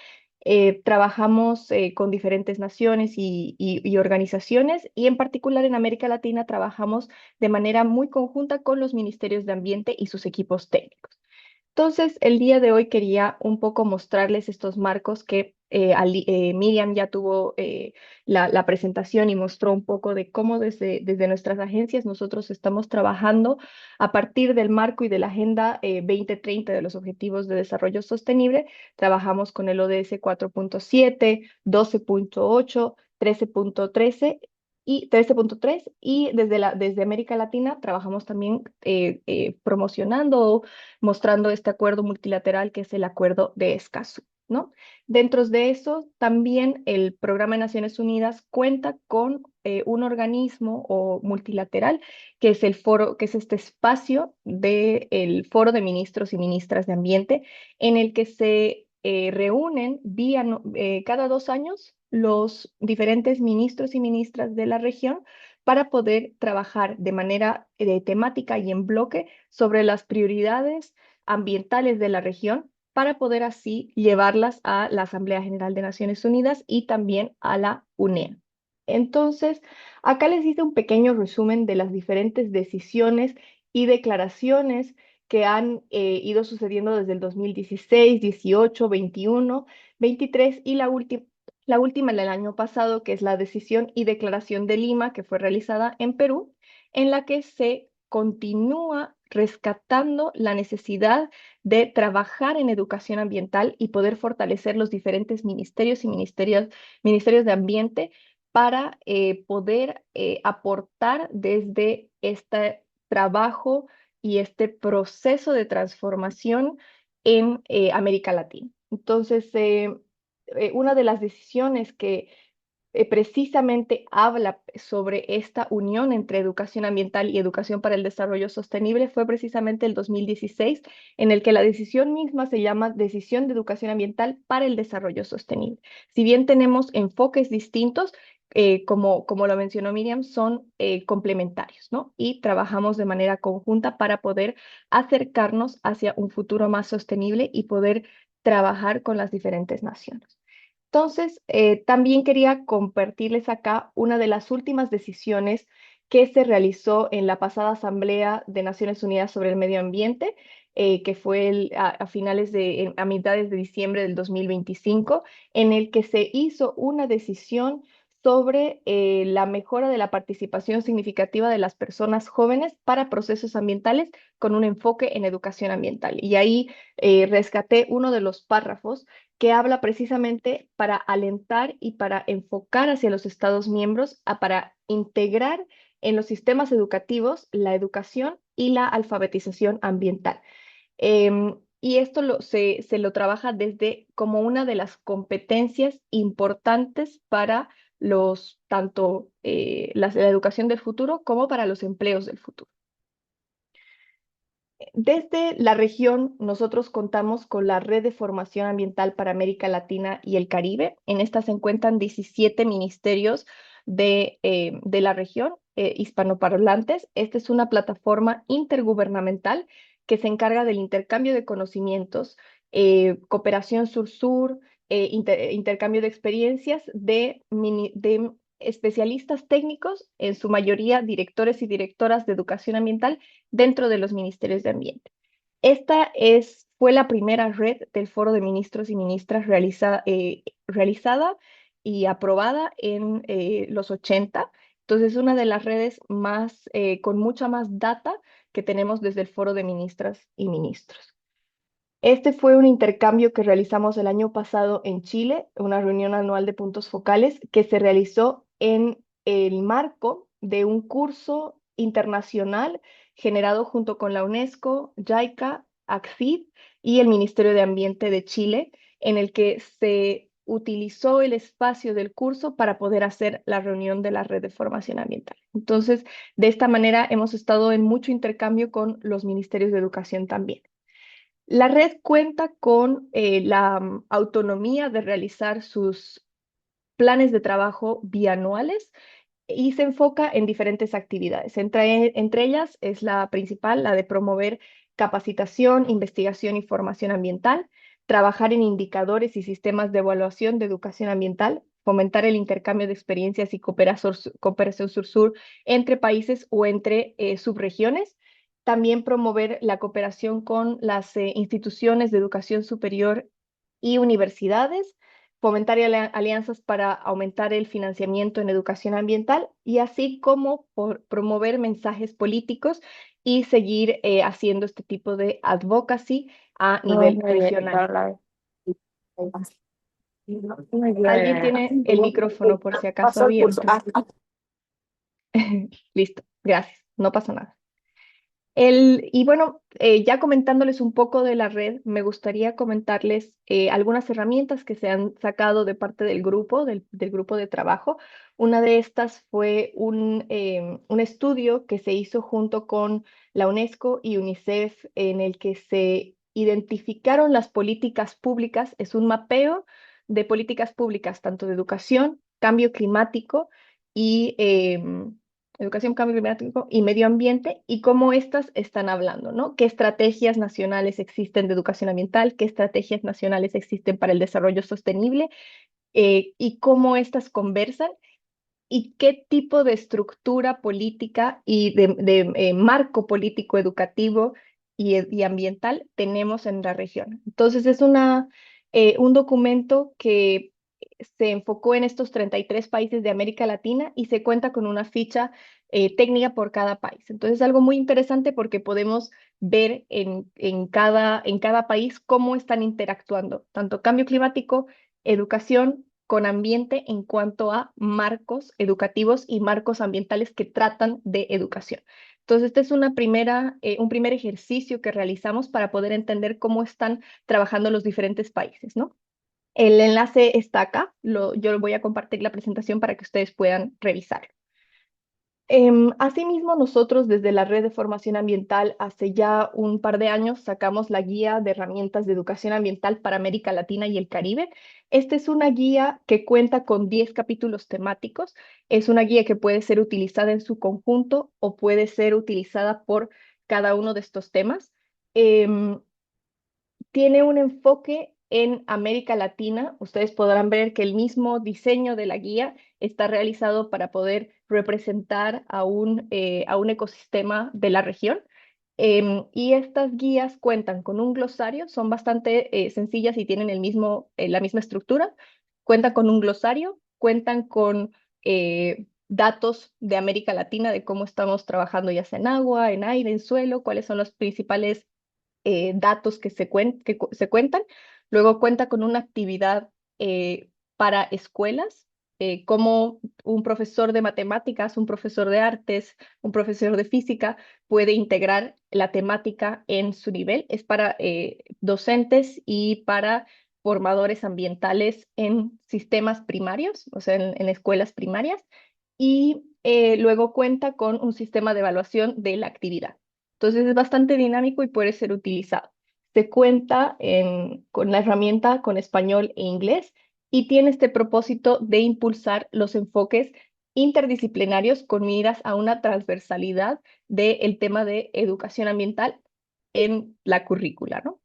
Speaker 5: Trabajamos con diferentes naciones y organizaciones y en particular en América Latina trabajamos de manera muy conjunta con los ministerios de ambiente y sus equipos técnicos. Entonces, el día de hoy quería un poco mostrarles estos marcos que Miriam ya tuvo la presentación y mostró un poco de cómo desde nuestras agencias nosotros estamos trabajando a partir del marco y de la Agenda 2030 de los Objetivos de Desarrollo Sostenible. Trabajamos con el ODS 4.7, 12.8, 13.13 y 13.3 y desde América Latina trabajamos también promocionando mostrando este acuerdo multilateral que es el acuerdo de Escazú, ¿no? Dentro de eso, también el Programa de Naciones Unidas cuenta con un organismo o multilateral que es el foro, que es este espacio del Foro de Ministros y Ministras de Ambiente, en el que se reúnen cada 2 años los diferentes ministros y ministras de la región para poder trabajar de manera temática y en bloque sobre las prioridades ambientales de la región para poder así llevarlas a la Asamblea General de Naciones Unidas y también a la UNEA. Entonces, acá les hice un pequeño resumen de las diferentes decisiones y declaraciones que han ido sucediendo desde el 2016, 18, 21, 23 y la última del año pasado, que es la decisión y declaración de Lima, que fue realizada en Perú, en la que se continúa rescatando la necesidad de trabajar en educación ambiental y poder fortalecer los diferentes ministerios y ministerios de ambiente para poder aportar desde este trabajo y este proceso de transformación en América Latina. Entonces, una de las decisiones que precisamente habla sobre esta unión entre educación ambiental y educación para el desarrollo sostenible fue precisamente el 2016, en el que la decisión misma se llama Decisión de Educación Ambiental para el Desarrollo Sostenible. Si bien tenemos enfoques distintos, como lo mencionó Miriam, son complementarios, ¿no? Y trabajamos de manera conjunta para poder acercarnos hacia un futuro más sostenible y poder trabajar con las diferentes naciones. Entonces, también quería compartirles acá una de las últimas decisiones que se realizó en la pasada Asamblea de Naciones Unidas sobre el Medio Ambiente, que fue a mitades de diciembre del 2025, en el que se hizo una decisión sobre la mejora de la participación significativa de las personas jóvenes para procesos ambientales con un enfoque en educación ambiental. Y ahí rescaté uno de los párrafos que habla precisamente para alentar y para enfocar hacia los Estados miembros para integrar en los sistemas educativos la educación y la alfabetización ambiental. Y esto se lo trabaja desde como una de las competencias importantes para tanto la educación del futuro como para los empleos del futuro. Desde la región, nosotros contamos con la Red de Formación Ambiental para América Latina y el Caribe. En esta se encuentran 17 ministerios de la región hispanoparlantes. Esta es una plataforma intergubernamental que se encarga del intercambio de conocimientos, cooperación sur-sur, intercambio de experiencias de especialistas técnicos, en su mayoría directores y directoras de educación ambiental dentro de los ministerios de ambiente. Fue la primera red del Foro de Ministros y Ministras realizada y aprobada en los 80. Entonces, es una de las redes con mucha más data que tenemos desde el Foro de Ministras y Ministros. Este fue un intercambio que realizamos el año pasado en Chile, una reunión anual de puntos focales que se realizó en el marco de un curso internacional generado junto con la UNESCO, JICA, ACFID y el Ministerio de Ambiente de Chile, en el que se utilizó el espacio del curso para poder hacer la reunión de la red de formación ambiental. Entonces, de esta manera hemos estado en mucho intercambio con los ministerios de educación también. La red cuenta con la autonomía de realizar sus planes de trabajo bianuales y se enfoca en diferentes actividades. Entre ellas es la principal, la de promover capacitación, investigación y formación ambiental, trabajar en indicadores y sistemas de evaluación de educación ambiental, fomentar el intercambio de experiencias y cooperación sur-sur entre países o entre subregiones. También promover la cooperación con las instituciones de educación superior y universidades, fomentar alianzas para aumentar el financiamiento en educación ambiental y así como promover mensajes políticos y seguir haciendo este tipo de advocacy a nivel regional. ¿Alguien tiene el micrófono por si acaso abierto? Listo, gracias, no pasa nada. Y bueno, ya comentándoles un poco de la red, me gustaría comentarles algunas herramientas que se han sacado de parte del grupo, del grupo de trabajo. Una de estas fue un estudio que se hizo junto con la UNESCO y UNICEF en el que se identificaron las políticas públicas. Es un mapeo de políticas públicas, tanto de educación, cambio climático y educación, cambio climático y medio ambiente, y cómo estas están hablando, ¿no? ¿Qué estrategias nacionales existen de educación ambiental? ¿Qué estrategias nacionales existen para el desarrollo sostenible? Y cómo estas conversan y qué tipo de estructura política y de marco político educativo y ambiental tenemos en la región. Entonces, es un documento que se enfocó en estos 33 países de América Latina y se cuenta con una ficha técnica por cada país. Entonces, es algo muy interesante porque podemos ver en cada país cómo están interactuando, tanto cambio climático, educación, con ambiente en cuanto a marcos educativos y marcos ambientales que tratan de educación. Entonces, este es un primer ejercicio que realizamos para poder entender cómo están trabajando los diferentes países, ¿no? El enlace está acá, yo voy a compartir la presentación para que ustedes puedan revisarlo. Asimismo, nosotros desde la Red de Formación Ambiental hace ya un par de años sacamos la Guía de Herramientas de Educación Ambiental para América Latina y el Caribe. Esta es una guía que cuenta con 10 capítulos temáticos. Es una guía que puede ser utilizada en su conjunto o puede ser utilizada por cada uno de estos temas. Em, Tiene un enfoque en América Latina. Ustedes podrán ver que el mismo diseño de la guía está realizado para poder representar a un ecosistema de la región. Y estas guías cuentan con un glosario, son bastante sencillas y tienen la misma estructura. Cuentan con un glosario, cuentan con datos de América Latina, de cómo estamos trabajando ya sea en agua, en aire, en suelo, cuáles son los principales datos que se cuentan. Luego cuenta con una actividad para escuelas, como un profesor de matemáticas, un profesor de artes, un profesor de física puede integrar la temática en su nivel. Es para docentes y para formadores ambientales en sistemas primarios, o sea, en escuelas primarias. Y luego cuenta con un sistema de evaluación de la actividad. Entonces es bastante dinámico y puede ser utilizado. Se cuenta con la herramienta con español e inglés y tiene este propósito de impulsar los enfoques interdisciplinarios con miras a una transversalidad del tema de educación ambiental en la currícula, ¿no?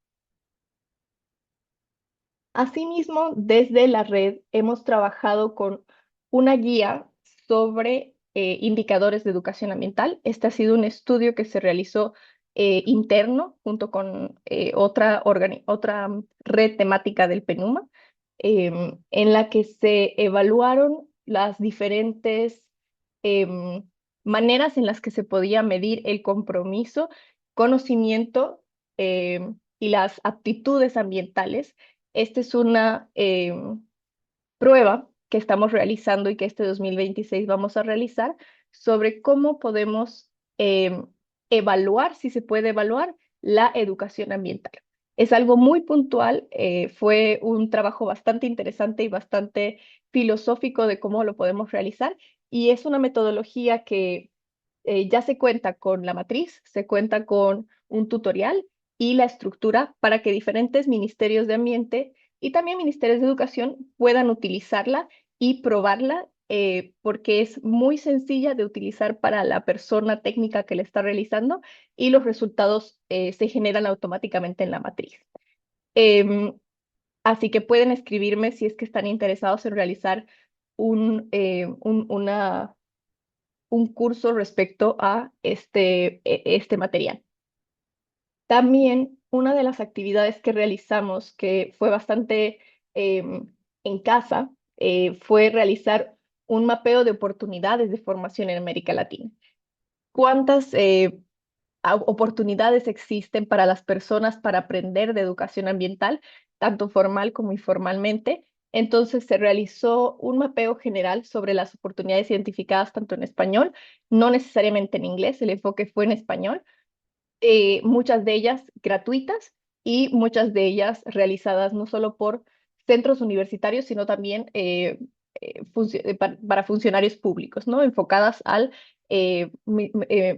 Speaker 5: Asimismo, desde la red hemos trabajado con una guía sobre indicadores de educación ambiental. Este ha sido un estudio que se realizó interno junto con otra red temática del PENUMA, en la que se evaluaron las diferentes em, maneras en las que se podía medir el compromiso, conocimiento y las aptitudes ambientales. Esta es una prueba que estamos realizando y que este 2026 vamos a realizar sobre cómo podemos evaluar, si se puede evaluar, la educación ambiental. Es algo muy puntual, fue un trabajo bastante interesante y bastante filosófico de cómo lo podemos realizar, y es una metodología que ya se cuenta con la matriz, se cuenta con un tutorial y la estructura para que diferentes ministerios de ambiente y también ministerios de educación puedan utilizarla y probarla, porque es muy sencilla de utilizar para la persona técnica que le está realizando y los resultados se generan automáticamente en la matriz. Em, Así que pueden escribirme si es que están interesados en realizar un curso respecto a este material. También una de las actividades que realizamos, que fue bastante en casa, fue realizar un mapeo de oportunidades de formación en América Latina. ¿Cuántas oportunidades existen para las personas para aprender de educación ambiental, tanto formal como informalmente? Entonces se realizó un mapeo general sobre las oportunidades identificadas tanto en español, no necesariamente en inglés, el enfoque fue en español, muchas de ellas gratuitas y muchas de ellas realizadas no solo por centros universitarios, sino también para funcionarios públicos, ¿no? Enfocadas al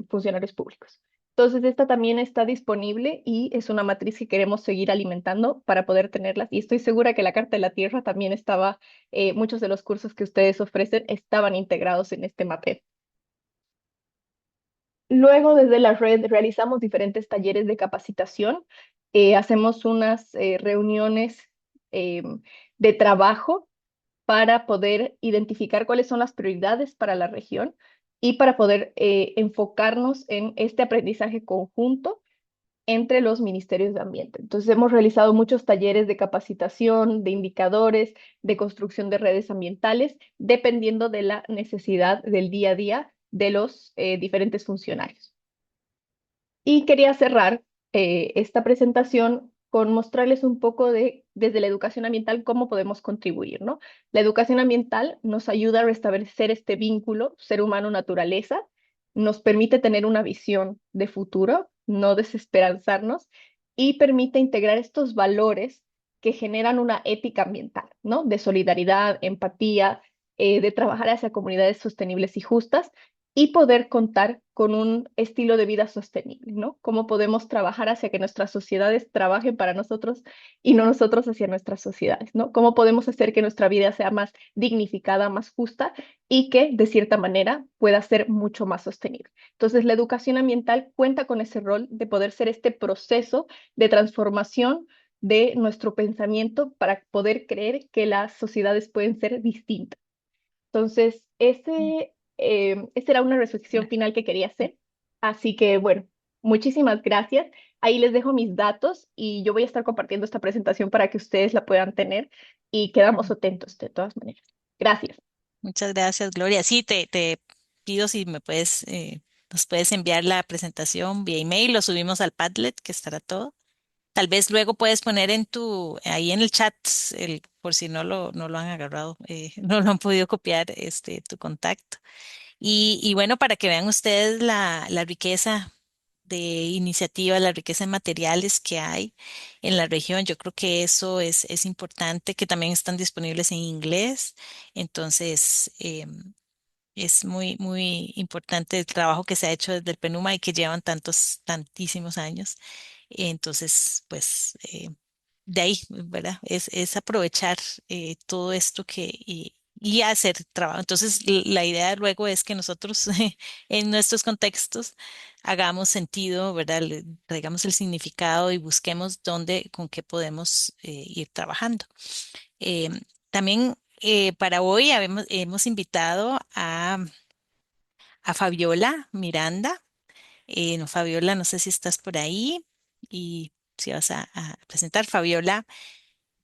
Speaker 5: funcionarios públicos. Entonces, esta también está disponible y es una matriz que queremos seguir alimentando para poder tenerlas. Y estoy segura que la Carta de la Tierra también estaba, muchos de los cursos que ustedes ofrecen estaban integrados en este mapeo. Luego, desde la red, realizamos diferentes talleres de capacitación, hacemos unas reuniones eh, de trabajo para poder identificar cuáles son las prioridades para la región y para poder enfocarnos en este aprendizaje conjunto entre los ministerios de ambiente. Entonces, hemos realizado muchos talleres de capacitación, de indicadores, de construcción de redes ambientales, dependiendo de la necesidad del día a día de los diferentes funcionarios. Y quería cerrar esta presentación con mostrarles un poco desde la educación ambiental, cómo podemos contribuir, ¿no? La educación ambiental nos ayuda a restablecer este vínculo ser humano-naturaleza, nos permite tener una visión de futuro, no desesperanzarnos, y permite integrar estos valores que generan una ética ambiental, ¿no? De solidaridad, empatía, de trabajar hacia comunidades sostenibles y justas, y poder contar con un estilo de vida sostenible, ¿no? Cómo podemos trabajar hacia que nuestras sociedades trabajen para nosotros y no nosotros hacia nuestras sociedades, ¿no? Cómo podemos hacer que nuestra vida sea más dignificada, más justa y que de cierta manera pueda ser mucho más sostenible. Entonces, la educación ambiental cuenta con ese rol de poder ser este proceso de transformación de nuestro pensamiento para poder creer que las sociedades pueden ser distintas. Entonces, esa era una reflexión final que quería hacer. Así que, bueno, muchísimas gracias. Ahí les dejo mis datos y yo voy a estar compartiendo esta presentación para que ustedes la puedan tener y quedamos atentos de todas maneras. Gracias.
Speaker 1: Muchas gracias, Gloria. Sí, te pido si nos puedes enviar la presentación vía email, lo subimos al Padlet, que estará todo. Tal vez luego puedes poner ahí en el chat, por si no lo han agarrado, no lo han podido copiar, tu contacto. Y bueno, para que vean ustedes la riqueza de iniciativas, la riqueza de materiales que hay en la región, yo creo que eso es importante, que también están disponibles en inglés. Entonces, es muy importante el trabajo que se ha hecho desde el PENUMA y que llevan tantísimos años. Entonces, pues de ahí, ¿verdad? Es aprovechar todo esto y hacer trabajo. Entonces, la idea luego es que nosotros en nuestros contextos hagamos sentido, ¿verdad? Le traigamos el significado y busquemos con qué podemos ir trabajando. Eh, También para hoy hemos invitado a Fabiola Miranda. No, Fabiola, no sé si estás por ahí y si vas a presentar. Fabiola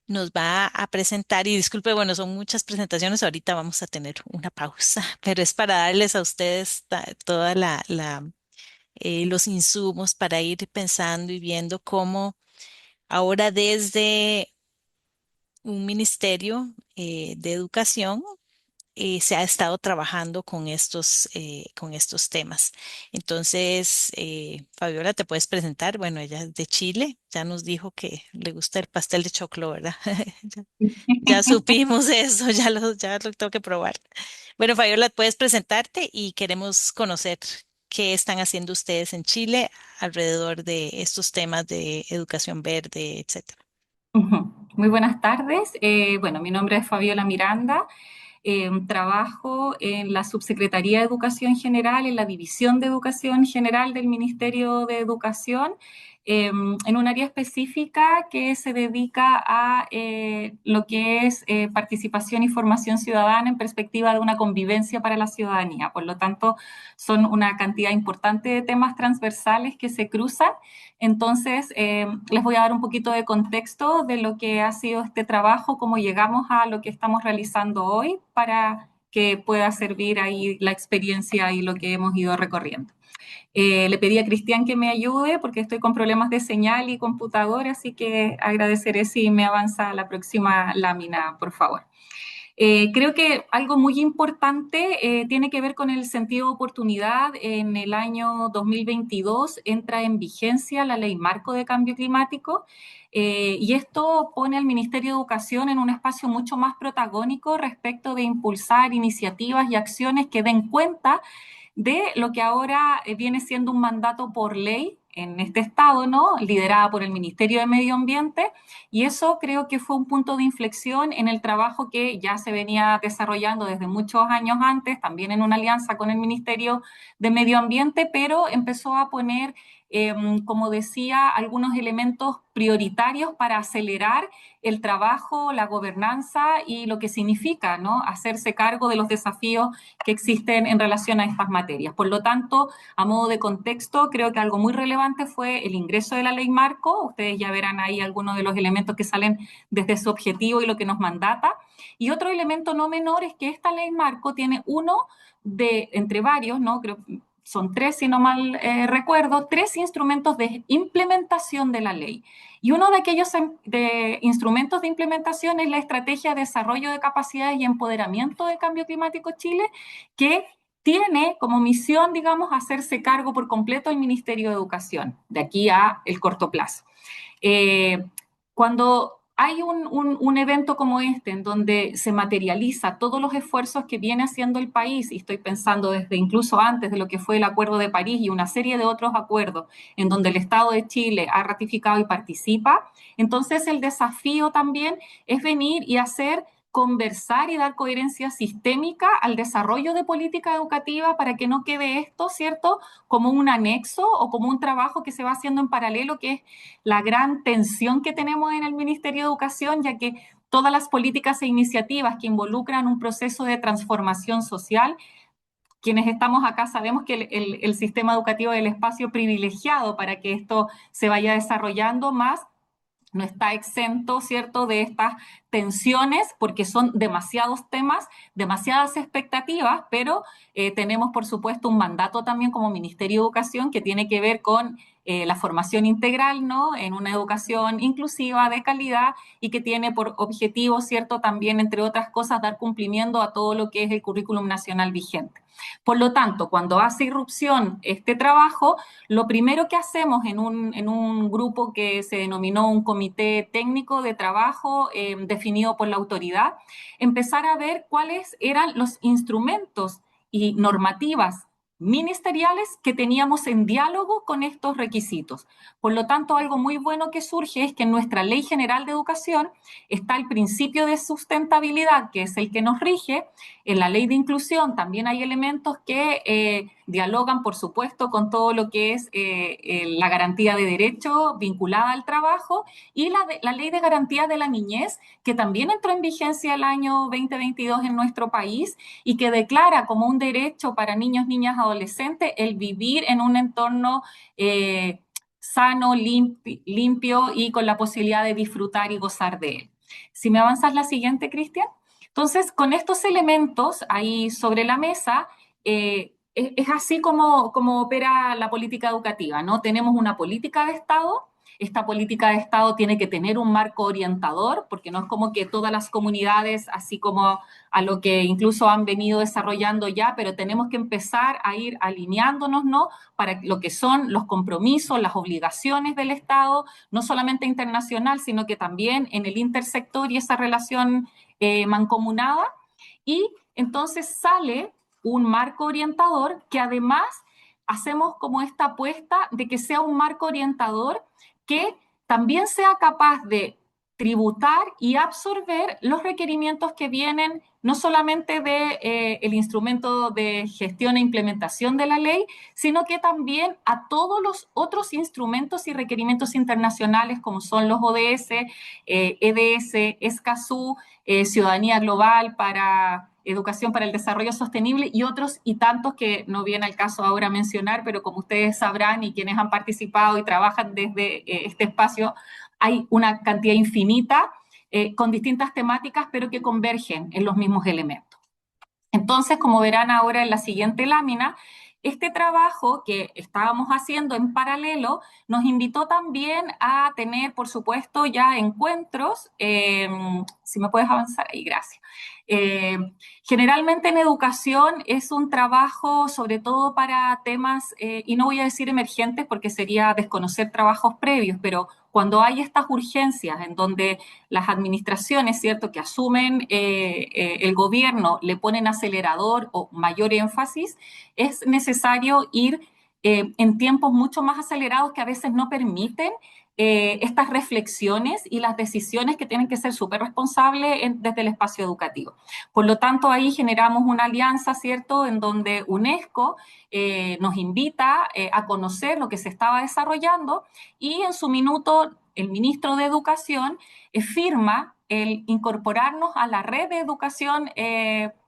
Speaker 1: nos va a presentar y disculpe, bueno, son muchas presentaciones, ahorita vamos a tener una pausa, pero es para darles a ustedes toda los insumos para ir pensando y viendo cómo ahora desde un ministerio de educación se ha estado trabajando con estos temas. Entonces, Fabiola, te puedes presentar. Bueno, ella es de Chile, ya nos dijo que le gusta el pastel de choclo, ¿verdad? Ya, ya supimos eso, ya lo tengo que probar. Bueno, Fabiola, puedes presentarte y queremos conocer qué están haciendo ustedes en Chile alrededor de estos temas de educación verde, etcétera.
Speaker 6: Ujú. Muy buenas tardes. Bueno, mi nombre es Fabiola Miranda. Trabajo en la Subsecretaría de Educación General, en la División de Educación General del Ministerio de Educación, en un área específica que se dedica a lo que es participación y formación ciudadana en perspectiva de una convivencia para la ciudadanía. Por lo tanto, son una cantidad importante de temas transversales que se cruzan. Entonces, les voy a dar un poquito de contexto de lo que ha sido este trabajo, cómo llegamos a lo que estamos realizando hoy para que pueda servir ahí la experiencia y lo que hemos ido recorriendo. Le pedí a Cristian que me ayude porque estoy con problemas de señal y computadora, así que agradeceré si me avanza a la próxima lámina, por favor. Creo que algo muy importante tiene que ver con el sentido de oportunidad. En el año 2022 entra en vigencia la Ley Marco de Cambio Climático y esto pone al Ministerio de Educación en un espacio mucho más protagónico respecto de impulsar iniciativas y acciones que den cuenta de lo que ahora viene siendo un mandato por ley en este estado, ¿no? Liderada por el Ministerio de Medio Ambiente, y eso creo que fue un punto de inflexión en el trabajo que ya se venía desarrollando desde muchos años antes, también en una alianza con el Ministerio de Medio Ambiente, pero empezó a poner, como decía, algunos elementos prioritarios para acelerar el trabajo, la gobernanza y lo que significa, ¿no? Hacerse cargo de los desafíos que existen en relación a estas materias. Por lo tanto, a modo de contexto, creo que algo muy relevante fue el ingreso de la ley marco. Ustedes ya verán ahí algunos de los elementos que salen desde su objetivo y lo que nos mandata. Y otro elemento no menor es que esta ley marco tiene uno de, entre varios, ¿no? Creo son tres, si no mal recuerdo, tres instrumentos de implementación de la ley. Y uno de aquellos instrumentos de implementación es la Estrategia de Desarrollo de Capacidades y Empoderamiento de Cambio Climático Chile, que tiene como misión, digamos, hacerse cargo por completo el Ministerio de Educación, de aquí a el corto plazo. Cuando hay un evento como este, en donde se materializa todos los esfuerzos que viene haciendo el país, y estoy pensando desde incluso antes de lo que fue el Acuerdo de París y una serie de otros acuerdos, en donde el Estado de Chile ha ratificado y participa, entonces el desafío también es venir y hacer conversar y dar coherencia sistémica al desarrollo de política educativa para que no quede esto, ¿cierto?, como un anexo o como un trabajo que se va haciendo en paralelo, que es la gran tensión que tenemos en el Ministerio de Educación, ya que todas las políticas e iniciativas que involucran un proceso de transformación social, quienes estamos acá sabemos que el sistema educativo es el espacio privilegiado para que esto se vaya desarrollando más no está exento, ¿cierto?, de estas tensiones, porque son demasiados temas, demasiadas expectativas, pero tenemos, por supuesto, un mandato también como Ministerio de Educación que tiene que ver con la formación integral, ¿no?, en una educación inclusiva, de calidad, y que tiene por objetivo, ¿cierto?, también, entre otras cosas, dar cumplimiento a todo lo que es el currículum nacional vigente. Por lo tanto, cuando hace irrupción este trabajo, lo primero que hacemos en un grupo que se denominó un comité técnico de trabajo definido por la autoridad, empezar a ver cuáles eran los instrumentos y normativas ministeriales que teníamos en diálogo con estos requisitos. Por lo tanto, algo muy bueno que surge es que en nuestra Ley General de Educación está el principio de sustentabilidad, que es el que nos rige. En la Ley de Inclusión también hay elementos que dialogan, por supuesto, con todo lo que es la garantía de derecho vinculada al trabajo, y la Ley de Garantía de la Niñez, que también entró en vigencia el año 2022 en nuestro país y que declara como un derecho para niños, niñas, adolescentes el vivir en un entorno sano, limpio y con la posibilidad de disfrutar y gozar de él. Si me avanzas la siguiente, Cristian. Entonces, con estos elementos ahí sobre la mesa, es así como opera la política educativa, ¿no? Tenemos una política de Estado. Esta política de Estado tiene que tener un marco orientador, porque no es como que todas las comunidades, así como a lo que incluso han venido desarrollando ya, pero tenemos que empezar a ir alineándonos, ¿no?, para lo que son los compromisos, las obligaciones del Estado, no solamente internacional, sino que también en el intersector y esa relación mancomunada. Y entonces sale un marco orientador que además hacemos como esta apuesta de que sea un marco orientador que también sea capaz de tributar y absorber los requerimientos que vienen no solamente de el instrumento de gestión e implementación de la ley, sino que también a todos los otros instrumentos y requerimientos internacionales como son los ODS, EDS, Escazú, Ciudadanía Global para Educación para el Desarrollo Sostenible y otros y tantos que no viene al caso ahora mencionar, pero como ustedes sabrán y quienes han participado y trabajan desde este espacio, hay una cantidad infinita con distintas temáticas, pero que convergen en los mismos elementos. Entonces, como verán ahora en la siguiente lámina, este trabajo que estábamos haciendo en paralelo nos invitó también a tener, por supuesto, ya encuentros. Si me puedes avanzar ahí, gracias. Generalmente en educación es un trabajo sobre todo para temas, y no voy a decir emergentes porque sería desconocer trabajos previos, pero cuando hay estas urgencias en donde las administraciones, ¿cierto?, que asumen el gobierno le ponen acelerador o mayor énfasis, es necesario ir en tiempos mucho más acelerados que a veces no permiten estas reflexiones y las decisiones que tienen que ser súper responsables desde el espacio educativo. Por lo tanto, ahí generamos una alianza, ¿cierto?, en donde UNESCO nos invita a conocer lo que se estaba desarrollando y en su minuto el ministro de Educación firma el incorporarnos a la red de educación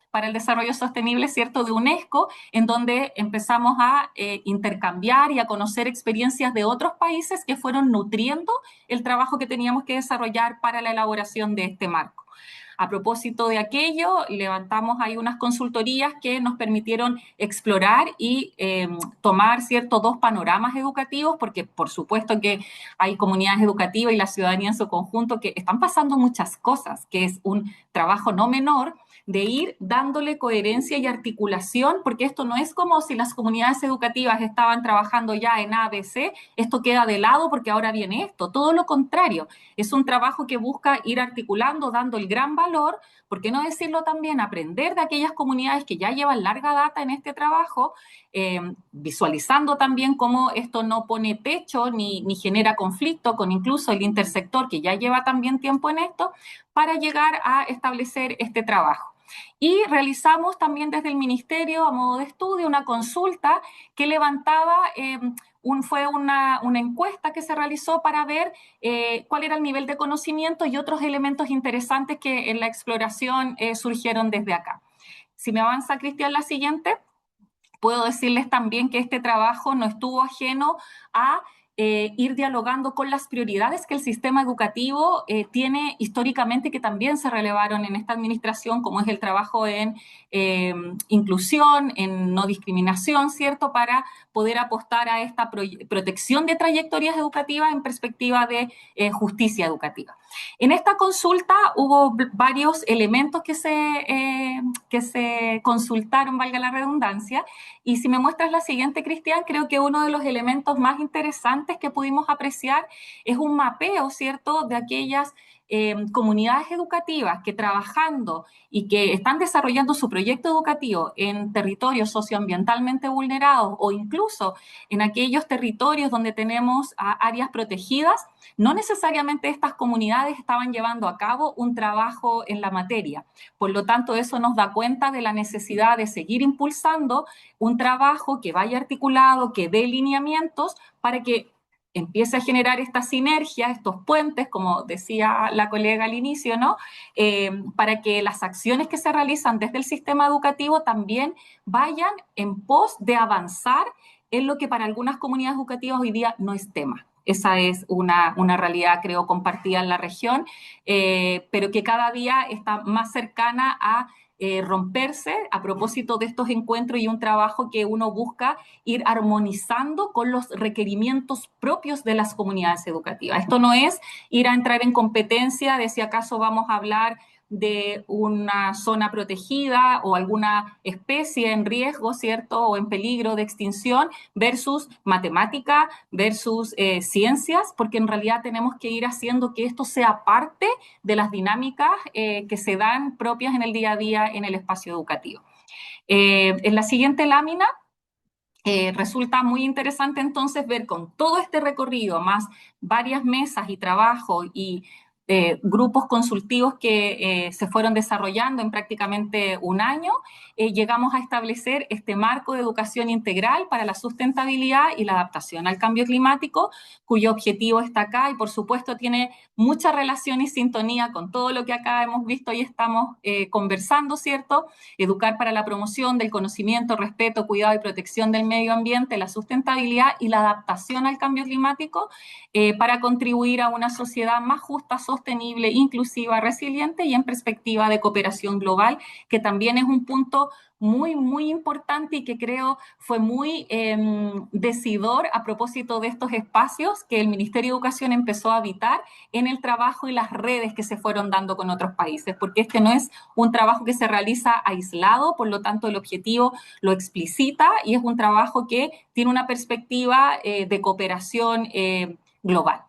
Speaker 6: para el desarrollo sostenible, ¿cierto?, de UNESCO, en donde empezamos a intercambiar y a conocer experiencias de otros países que fueron nutriendo el trabajo que teníamos que desarrollar para la elaboración de este marco. A propósito de aquello, levantamos ahí unas consultorías que nos permitieron explorar y tomar, ¿cierto?, dos panoramas educativos, porque por supuesto que hay comunidades educativas y la ciudadanía en su conjunto que están pasando muchas cosas, que es un trabajo no menor de ir dándole coherencia y articulación, porque esto no es como si las comunidades educativas estaban trabajando ya en ABC, esto queda de lado porque ahora viene esto, todo lo contrario, es un trabajo que busca ir articulando, dando el gran valor, ¿por qué no decirlo también? Aprender de aquellas comunidades que ya llevan larga data en este trabajo, visualizando también cómo esto no pone pecho ni genera conflicto con incluso el intersector que ya lleva también tiempo en esto, para llegar a establecer este trabajo. Y realizamos también desde el Ministerio, a modo de estudio, una consulta que levantaba, fue una encuesta que se realizó para ver cuál era el nivel de conocimiento y otros elementos interesantes que en la exploración surgieron desde acá. Si me avanza, Cristian, la siguiente. Puedo decirles también que este trabajo no estuvo ajeno a ir dialogando con las prioridades que el sistema educativo tiene históricamente, que también se relevaron en esta administración, como es el trabajo en inclusión, en no discriminación, ¿cierto? Para poder apostar a esta protección de trayectorias educativas en perspectiva de justicia educativa. En esta consulta hubo varios elementos que se consultaron, valga la redundancia, y si me muestras la siguiente, Cristian, creo que uno de los elementos más interesantes que pudimos apreciar es un mapeo, ¿cierto?, de aquellas comunidades educativas que trabajando y que están desarrollando su proyecto educativo en territorios socioambientalmente vulnerados o incluso en aquellos territorios donde tenemos áreas protegidas, no necesariamente estas comunidades estaban llevando a cabo un trabajo en la materia. Por lo tanto, eso nos da cuenta de la necesidad de seguir impulsando un trabajo que vaya articulado, que dé lineamientos para que empiece a generar esta sinergia, estos puentes, como decía la colega al inicio, ¿no? Para que las acciones que se realizan desde el sistema educativo también vayan en pos de avanzar en lo que para algunas comunidades educativas hoy día no es tema. Esa es una realidad, creo, compartida en la región, pero que cada día está más cercana a romperse a propósito de estos encuentros y un trabajo que uno busca ir armonizando con los requerimientos propios de las comunidades educativas. Esto no es ir a entrar en competencia de si acaso vamos a hablar de una zona protegida o alguna especie en riesgo, ¿cierto? O en peligro de extinción versus matemática, versus ciencias, porque en realidad tenemos que ir haciendo que esto sea parte de las dinámicas que se dan propias en el día a día en el espacio educativo. En la siguiente lámina resulta muy interesante entonces ver con todo este recorrido, más varias mesas y trabajo y grupos consultivos que se fueron desarrollando en prácticamente un año, llegamos a establecer este marco de educación integral para la sustentabilidad y la adaptación al cambio climático, cuyo objetivo está acá y por supuesto tiene mucha relación y sintonía con todo lo que acá hemos visto y estamos conversando, ¿cierto? Educar para la promoción del conocimiento, respeto, cuidado y protección del medio ambiente, la sustentabilidad y la adaptación al cambio climático para contribuir a una sociedad más justa, sostenible, inclusiva, resiliente y en perspectiva de cooperación global, que también es un punto muy, muy importante y que creo fue muy decidor a propósito de estos espacios que el Ministerio de Educación empezó a habitar en el trabajo y las redes que se fueron dando con otros países, porque este no es un trabajo que se realiza aislado, por lo tanto el objetivo lo explicita y es un trabajo que tiene una perspectiva de cooperación global.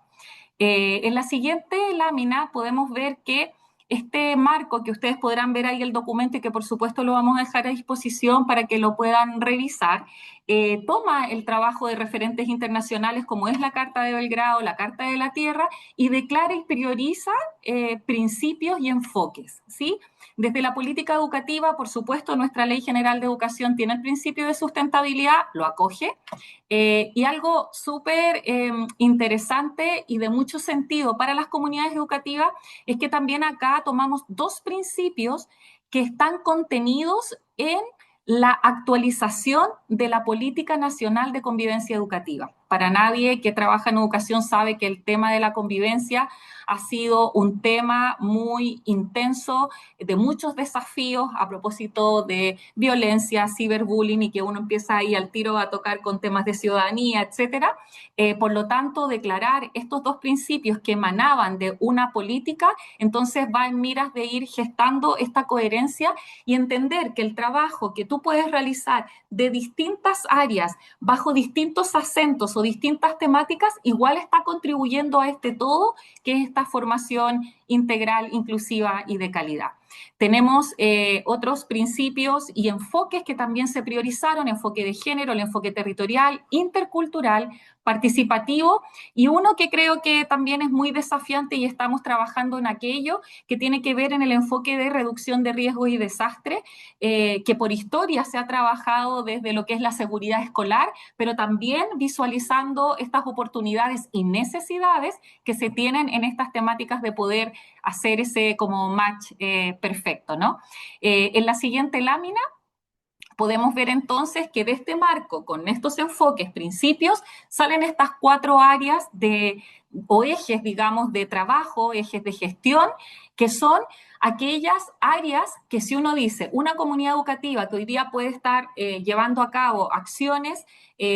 Speaker 6: En la siguiente lámina podemos ver que este marco que ustedes podrán ver ahí el documento y que por supuesto lo vamos a dejar a disposición para que lo puedan revisar, toma el trabajo de referentes internacionales como es la Carta de Belgrado, la Carta de la Tierra y declara y prioriza principios y enfoques, ¿sí? Desde la política educativa, por supuesto, nuestra Ley General de Educación tiene el principio de sustentabilidad, lo acoge, y algo súper interesante y de mucho sentido para las comunidades educativas es que también acá tomamos dos principios que están contenidos en la actualización de la Política Nacional de Convivencia Educativa. Para nadie que trabaja en educación sabe que el tema de la convivencia ha sido un tema muy intenso, de muchos desafíos a propósito de violencia, ciberbullying y que uno empieza ahí al tiro a tocar con temas de ciudadanía, etcétera. Por lo tanto, declarar estos dos principios que emanaban de una política, entonces va en miras de ir gestando esta coherencia y entender que el trabajo que tú puedes realizar de distintas áreas, bajo distintos acentos o distintas temáticas, igual está contribuyendo a este todo, que es esta formación integral, inclusiva y de calidad. Tenemos otros principios y enfoques que también se priorizaron, enfoque de género, el enfoque territorial, intercultural, participativo y uno que creo que también es muy desafiante y estamos trabajando en aquello que tiene que ver en el enfoque de reducción de riesgos y desastres, que por historia se ha trabajado desde lo que es la seguridad escolar, pero también visualizando estas oportunidades y necesidades que se tienen en estas temáticas de poder hacer ese como match perfecto, ¿no? En la siguiente lámina podemos ver entonces que de este marco, con estos enfoques, principios, salen estas 4 áreas o ejes, digamos, de trabajo, ejes de gestión, que son aquellas áreas que si uno dice, una comunidad educativa que hoy día puede estar llevando a cabo acciones,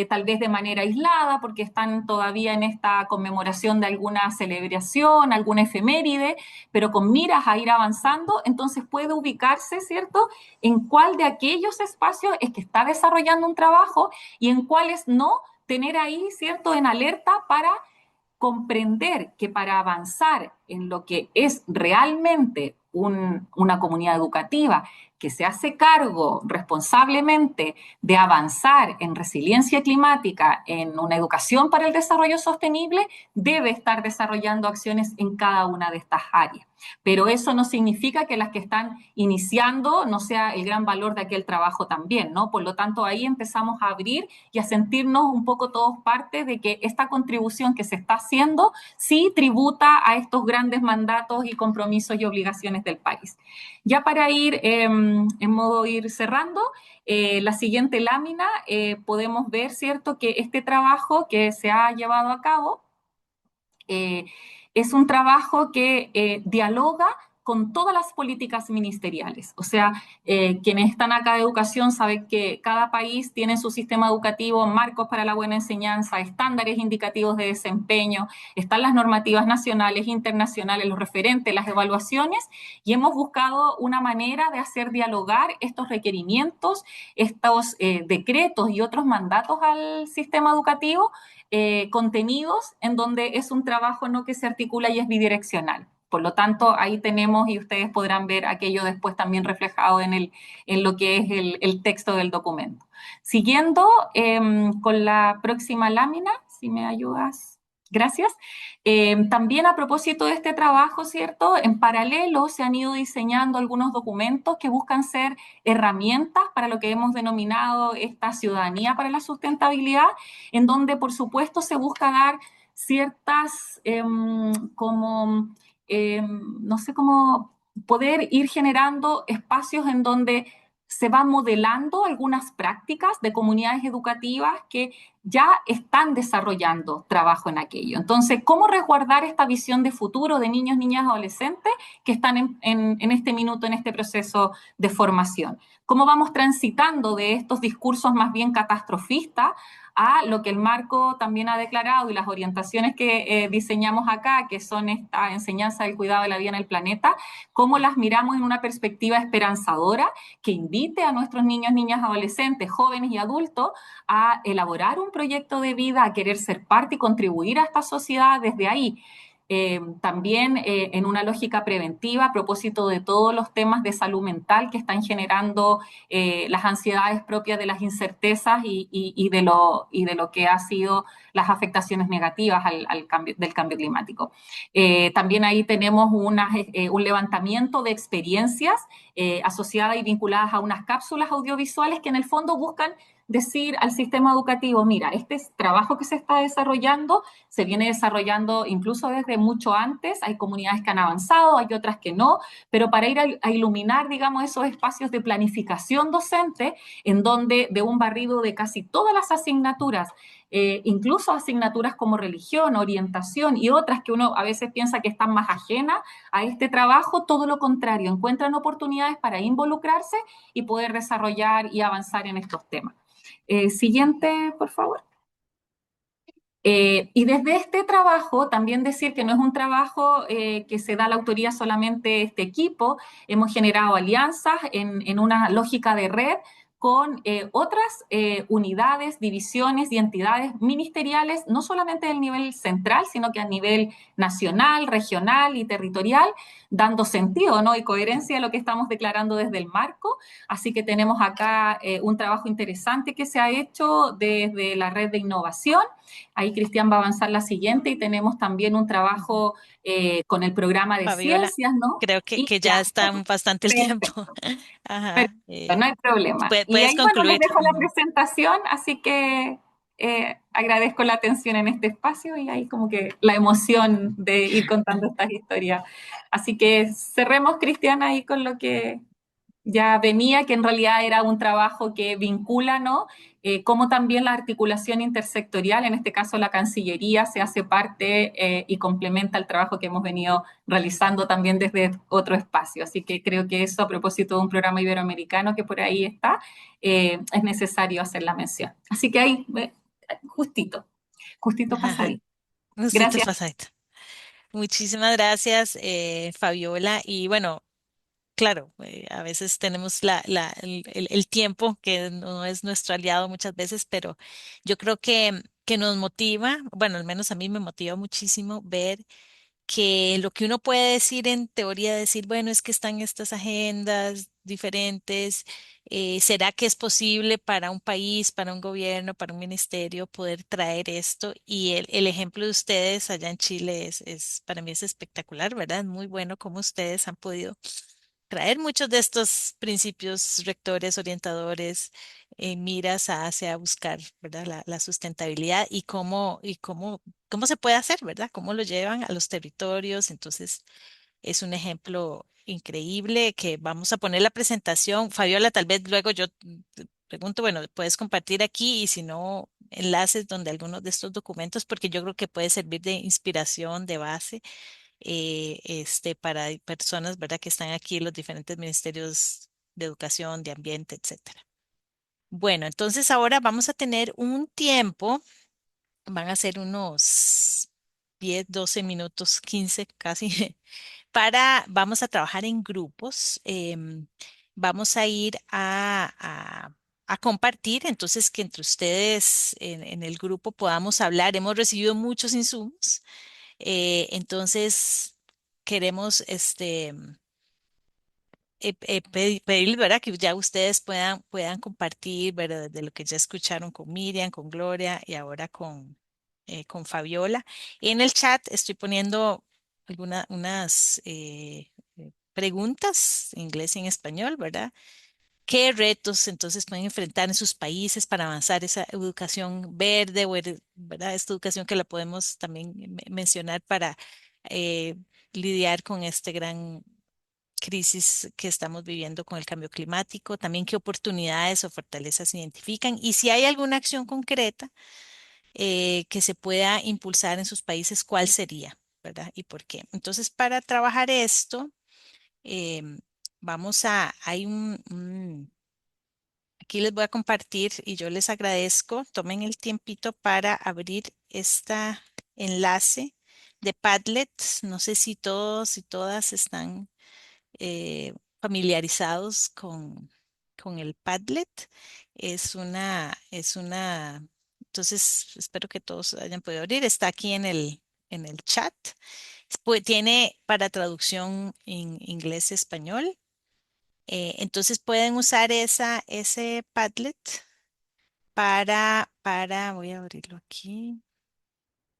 Speaker 6: tal vez de manera aislada, porque están todavía en esta conmemoración de alguna celebración, alguna efeméride, pero con miras a ir avanzando, entonces puede ubicarse, ¿cierto?, en cuál de aquellos espacios es que está desarrollando un trabajo y en cuáles no, tener ahí, ¿cierto?, en alerta para comprender que para avanzar en lo que es realmente una comunidad educativa que se hace cargo responsablemente de avanzar en resiliencia climática, en una educación para el desarrollo sostenible, debe estar desarrollando acciones en cada una de estas áreas. Pero eso no significa que las que están iniciando no sea el gran valor de aquel trabajo también, ¿no? Por lo tanto, ahí empezamos a abrir y a sentirnos un poco todos parte de que esta contribución que se está haciendo sí tributa a estos grandes mandatos y compromisos y obligaciones del país. Ya para ir en modo ir cerrando, la siguiente lámina podemos ver, ¿cierto?, que este trabajo que se ha llevado a cabo es un trabajo que dialoga con todas las políticas ministeriales. O sea, quienes están acá de educación saben que cada país tiene su sistema educativo, marcos para la buena enseñanza, estándares indicativos de desempeño, están las normativas nacionales, internacionales, los referentes, las evaluaciones, y hemos buscado una manera de hacer dialogar estos requerimientos, estos decretos y otros mandatos al sistema educativo contenidos en donde es un trabajo no que se articula y es bidireccional. Por lo tanto, ahí tenemos, y ustedes podrán ver aquello después también reflejado en lo que es el texto del documento. Siguiendo con la próxima lámina, si me ayudas. Gracias. También a propósito de este trabajo, ¿cierto? En paralelo se han ido diseñando algunos documentos que buscan ser herramientas para lo que hemos denominado esta ciudadanía para la sustentabilidad, en donde por supuesto se busca dar ciertas como, no sé cómo poder ir generando espacios en donde se van modelando algunas prácticas de comunidades educativas que ya están desarrollando trabajo en aquello. Entonces, ¿cómo resguardar esta visión de futuro de niños, niñas, adolescentes que están en este minuto, en este proceso de formación? ¿Cómo vamos transitando de estos discursos más bien catastrofistas a lo que el marco también ha declarado y las orientaciones que diseñamos acá, que son esta enseñanza del cuidado de la vida en el planeta, cómo las miramos en una perspectiva esperanzadora que invite a nuestros niños, niñas, adolescentes, jóvenes y adultos a elaborar un proyecto de vida, a querer ser parte y contribuir a esta sociedad desde ahí? También en una lógica preventiva a propósito de todos los temas de salud mental que están generando las ansiedades propias de las incertezas y de lo que ha sido las afectaciones negativas del cambio climático. También ahí tenemos un levantamiento de experiencias asociadas y vinculadas a unas cápsulas audiovisuales que en el fondo buscan decir al sistema educativo, mira, este trabajo que se está desarrollando se viene desarrollando incluso desde mucho antes, hay comunidades que han avanzado, hay otras que no, pero para ir a iluminar, digamos, esos espacios de planificación docente, en donde de un barrido de casi todas las asignaturas, incluso asignaturas como religión, orientación y otras que uno a veces piensa que están más ajenas a este trabajo, todo lo contrario, encuentran oportunidades para involucrarse y poder desarrollar y avanzar en estos temas. Siguiente, por favor. Y desde este trabajo, también decir que no es un trabajo que se da la autoría solamente este equipo, hemos generado alianzas en una lógica de red con otras unidades, divisiones y entidades ministeriales, no solamente del nivel central, sino que a nivel nacional, regional y territorial, dando sentido, ¿no?, y coherencia a lo que estamos declarando desde el marco. Así que tenemos acá un trabajo interesante que se ha hecho desde la red de innovación. Ahí Cristian va a avanzar la siguiente y tenemos también un trabajo con el programa de
Speaker 1: Fabiola,
Speaker 6: ciencias, ¿no?
Speaker 1: creo
Speaker 6: Y
Speaker 1: que
Speaker 6: ya,
Speaker 1: ya está bastante el tiempo.
Speaker 6: perfecto,
Speaker 1: Ajá.
Speaker 6: perfecto, no hay problema. Y
Speaker 1: Puedes
Speaker 6: ahí, bueno, les
Speaker 1: concluir.
Speaker 6: dejo la
Speaker 1: Ujú.
Speaker 6: presentación, así que agradezco la atención en este espacio y ahí como que la emoción de ir contando estas historias. Así que cerremos, Cristian, ahí con lo que ya venía, que en realidad era un trabajo que vincula, ¿no? Como también la articulación intersectorial, en este caso la Cancillería, se hace parte y complementa el trabajo que hemos venido realizando también desde otro espacio. Así que creo que eso, a propósito de un programa iberoamericano que por ahí está, es necesario hacer la mención. Así que ahí, justito, justito pasadito.
Speaker 1: Gustito
Speaker 6: Gracias.
Speaker 1: pasadito. Muchísimas gracias, Fabiola. Y bueno, claro, a veces tenemos el tiempo que no es nuestro aliado muchas veces, pero yo creo que nos motiva, bueno, al menos a mí me motiva muchísimo ver que lo que uno puede decir en teoría, decir, bueno, es que están estas agendas diferentes, ¿será que es posible para un país, para un gobierno, para un ministerio poder traer esto? Y el ejemplo de ustedes allá en Chile para mí es espectacular, ¿verdad? Muy bueno cómo ustedes han podido traer muchos de estos principios rectores, orientadores, miras hacia buscar, ¿verdad? La sustentabilidad cómo se puede hacer, ¿verdad? Cómo lo llevan a los territorios. Entonces, es un ejemplo increíble que vamos a poner la presentación. Fabiola, tal vez luego yo te pregunto, bueno, puedes compartir aquí y si no, enlaces donde algunos de estos documentos, porque yo creo que puede servir de inspiración, de base para personas, ¿verdad?, que están aquí en los diferentes ministerios de educación, de ambiente, etcétera. Bueno, entonces ahora vamos a tener un tiempo, van a ser unos 10, 12 minutos, 15 casi, vamos a trabajar en grupos, vamos a ir a compartir, entonces que entre ustedes en el grupo podamos hablar. Hemos recibido muchos insumos. Entonces, queremos pedirles, ¿verdad? Que ya ustedes puedan compartir, ¿verdad? De lo que ya escucharon con Miriam, con Gloria y ahora con Fabiola. En el chat estoy poniendo unas preguntas en inglés y en español, ¿verdad? ¿Qué retos entonces pueden enfrentar en sus países para avanzar esa educación verde, ¿verdad? Esta educación que la podemos también mencionar para eh, lidiar con este gran crisis que estamos viviendo con el cambio climático, también qué oportunidades o fortalezas se identifican y si hay alguna acción concreta que se pueda impulsar en sus países, ¿cuál sería, ¿verdad? ¿Y por qué? Entonces, para trabajar esto, em, hay aquí les voy a compartir y yo les agradezco, tomen el tiempito para abrir este enlace de Padlet. No sé si todos y todas están familiarizados con el Padlet. Entonces espero que todos hayan podido abrir. Está aquí en el chat. Tiene para traducción en inglés-español. Entonces pueden usar ese Padlet voy a abrirlo aquí,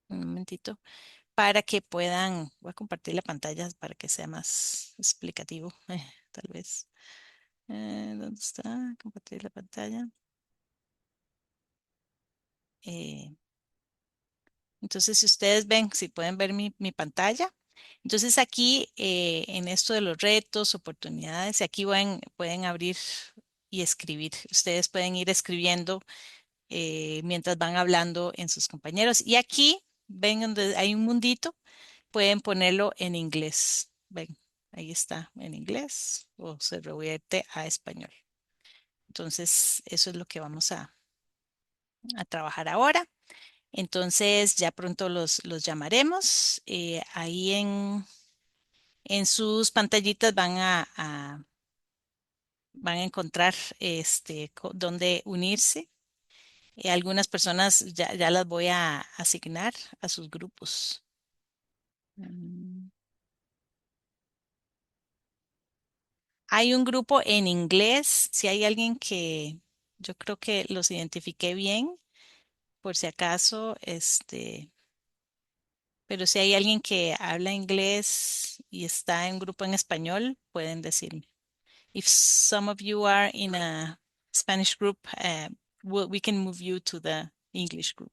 Speaker 1: un momentito, para que puedan, voy a compartir la pantalla para que sea más explicativo, tal vez. ¿Dónde está? Compartir la pantalla. Eh, entonces, si ustedes ven, si pueden ver mi pantalla. Entonces, aquí en esto de los retos, oportunidades, aquí pueden abrir y escribir. Ustedes pueden ir escribiendo mientras van hablando en sus compañeros. Y aquí, ven donde hay un mundito, pueden ponerlo en inglés. Ven, ahí está en inglés o se revierte a español. Entonces, eso es lo que vamos a trabajar ahora. Entonces, ya pronto los llamaremos. Ahí en sus pantallitas van a encontrar dónde unirse. Algunas personas ya las voy a asignar a sus grupos. Mm. Hay un grupo en inglés, si hay alguien que yo creo que los identifiqué bien, por si acaso, pero si hay alguien que habla inglés y está en un grupo en español, pueden decirme. If some of you are in a Spanish group, we can move you to the English group.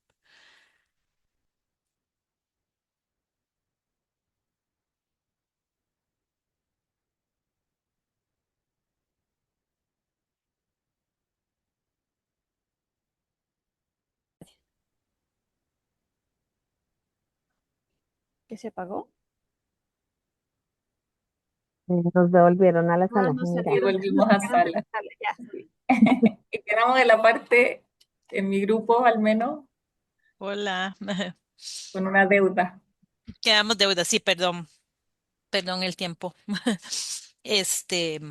Speaker 5: que se apagó.
Speaker 7: Nos devolvieron a la
Speaker 5: Ah,
Speaker 7: sala
Speaker 5: nos
Speaker 7: general.
Speaker 6: Y
Speaker 5: salieron,
Speaker 6: volvimos
Speaker 5: nos
Speaker 6: a
Speaker 5: salieron de la
Speaker 6: sala.
Speaker 5: sala, ya. Sí.
Speaker 6: Y quedamos en la parte, en mi grupo al menos,
Speaker 1: Hola.
Speaker 6: con una deuda.
Speaker 1: Quedamos deuda, sí, perdón, perdón el tiempo. Este,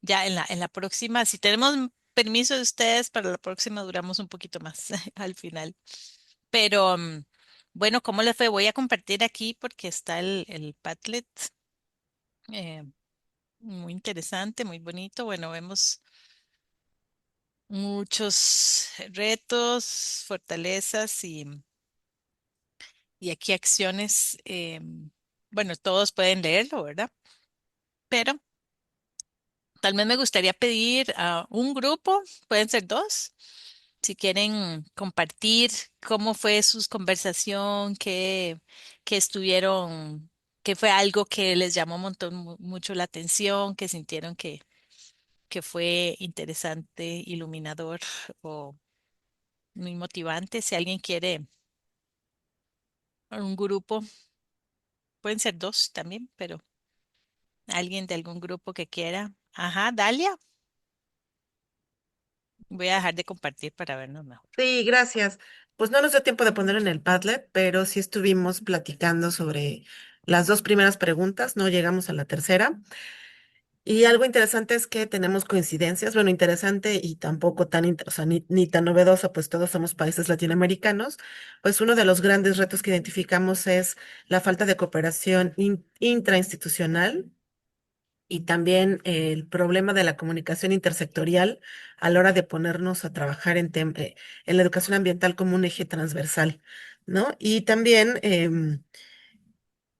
Speaker 1: ya en la próxima, si tenemos permiso de ustedes, para la próxima duramos un poquito más al final. Pero bueno, ¿cómo les fue? Voy a compartir aquí porque está el Padlet. eh, Muy interesante, muy bonito. Bueno, vemos muchos retos, fortalezas y aquí acciones. Bueno, todos pueden leerlo, ¿verdad? Pero tal vez me gustaría pedir a un grupo, pueden ser dos, si quieren compartir cómo fue su conversación, que estuvieron, que fue algo que les llamó un montón, mucho la atención, que sintieron que fue interesante, iluminador o muy motivante. Si alguien quiere un grupo, pueden ser dos también, pero alguien de algún grupo que quiera. Ajá, Dalia, voy a dejar de compartir para vernos mejor.
Speaker 8: Sí, gracias. Pues no nos dio tiempo de poner en el Padlet, pero sí estuvimos platicando sobre las dos primeras preguntas, no llegamos a la tercera. Y algo interesante es que tenemos coincidencias, bueno, interesante y tampoco tan, o sea, ni tan novedoso, pues todos somos países latinoamericanos. Pues uno de los grandes retos que identificamos es la falta de cooperación intrainstitucional y también el problema de la comunicación intersectorial a la hora de ponernos a trabajar en la educación ambiental como un eje transversal, ¿no? Y también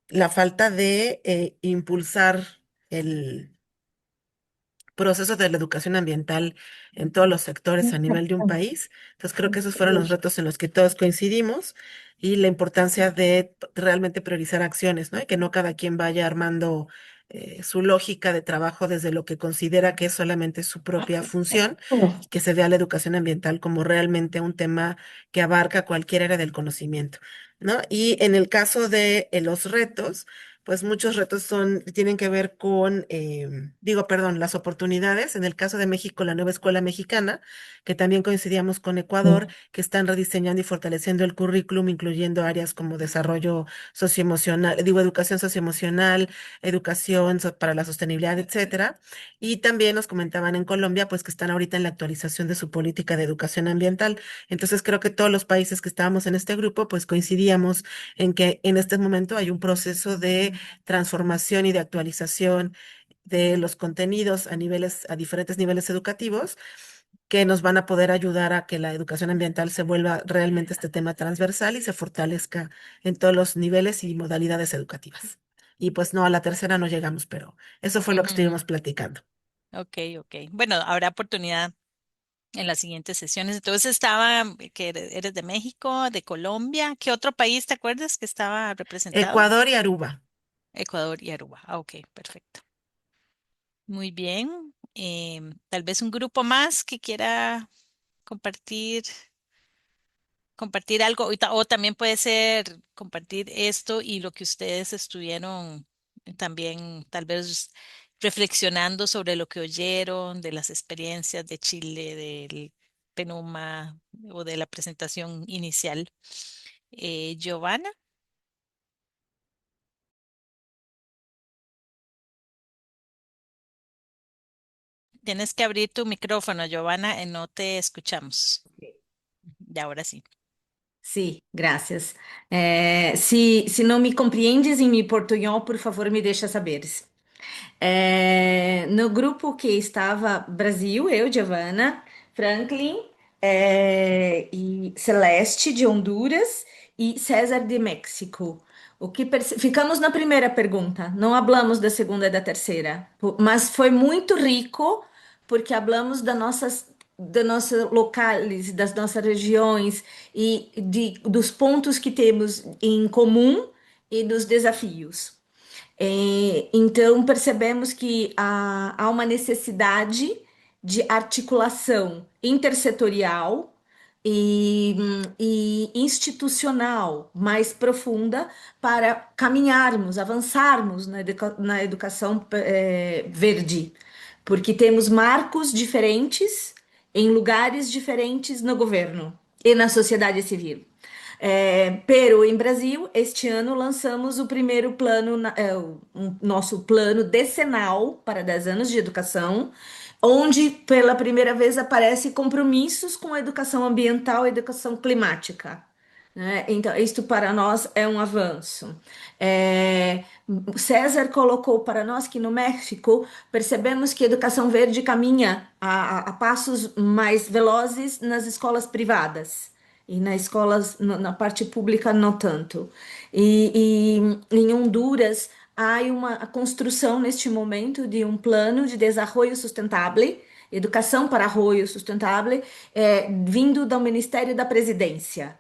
Speaker 8: la falta de impulsar el procesos de la educación ambiental en todos los sectores a nivel de un país. Entonces creo que esos fueron los retos en los que todos coincidimos y la importancia de realmente priorizar acciones, ¿no? Y que no cada quien vaya armando su lógica de trabajo desde lo que considera que es solamente su propia función, y que se vea la educación ambiental como realmente un tema que abarca cualquier área del conocimiento, ¿no? Y en el caso de los retos, pues muchos retos tienen que ver con, perdón, las oportunidades. En el caso de México, la nueva escuela mexicana, que también coincidíamos con Ecuador, que están rediseñando y fortaleciendo el currículum, incluyendo áreas como desarrollo socioemocional, digo, educación socioemocional, educación para la sostenibilidad, etcétera. Y también nos comentaban en Colombia, pues que están ahorita en la actualización de su política de educación ambiental. Entonces creo que todos los países que estábamos en este grupo, pues coincidíamos en que en este momento hay un proceso de transformación y de actualización de los contenidos a diferentes niveles educativos que nos van a poder ayudar a que la educación ambiental se vuelva realmente este tema transversal y se fortalezca en todos los niveles y modalidades educativas. Y pues no, a la tercera no llegamos, pero eso fue lo que
Speaker 1: Ujú.
Speaker 8: estuvimos platicando.
Speaker 1: Ok, ok. Bueno, habrá oportunidad en las siguientes sesiones. Entonces estaba, que eres de México, de Colombia. ¿Qué otro país te acuerdas que estaba representado?
Speaker 8: Ecuador y Aruba.
Speaker 1: Ecuador y Aruba. Ah, ok, perfecto. Muy bien. Tal vez un grupo más que quiera compartir, compartir algo, o también puede ser compartir esto y lo que ustedes estuvieron también tal vez reflexionando sobre lo que oyeron, de las experiencias de Chile, del PENUMA o de la presentación inicial. Giovanna, tienes que abrir tu micrófono, Giovanna, no te escuchamos. Y ahora sí.
Speaker 3: Sim, graças. Se não me compreendes em mi portunhol, por favor, me deixa saberes. No grupo que estava Brasil, eu, Giovanna, Franklin, e Celeste de Honduras e César de México. Ficamos na primeira pergunta, não hablamos da segunda e da terceira, mas foi muito rico porque hablamos da nossa locais, das nossas regiões e dos pontos que temos em comum e dos desafios. Então, percebemos que há uma necessidade de articulação intersetorial,
Speaker 9: e institucional mais profunda para caminharmos, avançarmos na educação verde, porque temos marcos diferentes em lugares diferentes no governo e na sociedade civil. Pero em Brasil, este ano lançamos o primeiro plano, nosso plano decenal para 10 anos de educação, onde pela primeira vez aparece compromissos com a educação ambiental e educação climática, né? Então, isto para nós é um avanço. É, César colocou para nós que no México percebemos que a educação verde caminha a passos mais velozes nas escolas privadas. E nas escolas, na parte pública, não tanto. E em Honduras, há a construção neste momento de um plano de desenvolvimento sustentável, educação para arroio sustentável, vindo do Ministério da Presidência.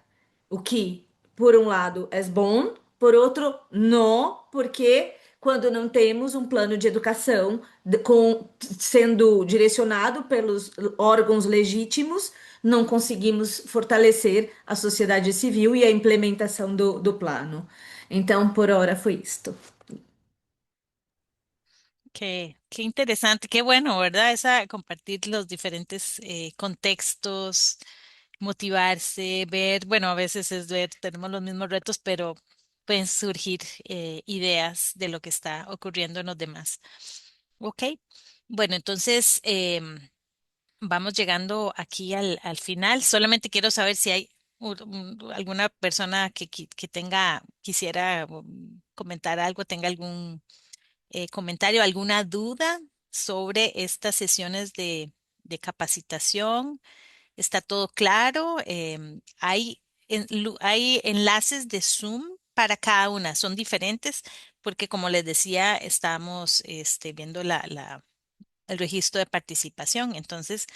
Speaker 9: O que, por um lado, é bom, por outro, não, porque quando não temos um plano de educação sendo direcionado pelos órgãos legítimos, não conseguimos fortalecer a sociedade civil e a implementação do plano. Então, por hora foi isto.
Speaker 1: Qué interesante, qué bueno, ¿verdad? Esa, compartir los diferentes contextos, motivarse, ver, bueno, a veces es ver, tenemos los mismos retos, pero pueden surgir ideas de lo que está ocurriendo en los demás. Ok, bueno, entonces vamos llegando aquí al final. Solamente quiero saber si hay alguna persona que tenga, quisiera comentar algo, tenga algún comentario, alguna duda sobre estas sesiones de capacitación. ¿Está todo claro? Hay enlaces de Zoom para cada una, son diferentes porque como les decía, estamos viendo el registro de participación. Entonces,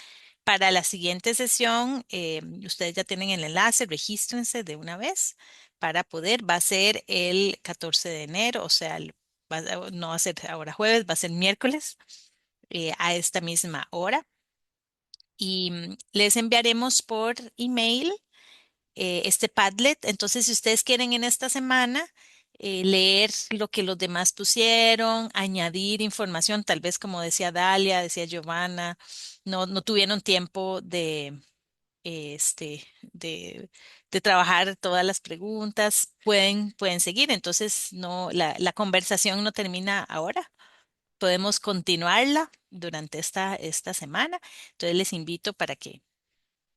Speaker 1: para la siguiente sesión, ustedes ya tienen el enlace, regístrense de una vez para poder, va a ser el 14 de enero, o sea, no va a ser ahora jueves, va a ser miércoles a esta misma hora. Y les enviaremos por email este Padlet. Entonces, si ustedes quieren en esta semana leer lo que los demás pusieron, añadir información, tal vez como decía Dalia, decía Giovanna, no tuvieron tiempo de trabajar todas las preguntas, pueden seguir. Entonces, no, la conversación no termina ahora. Podemos continuarla durante esta semana. Entonces, les invito para que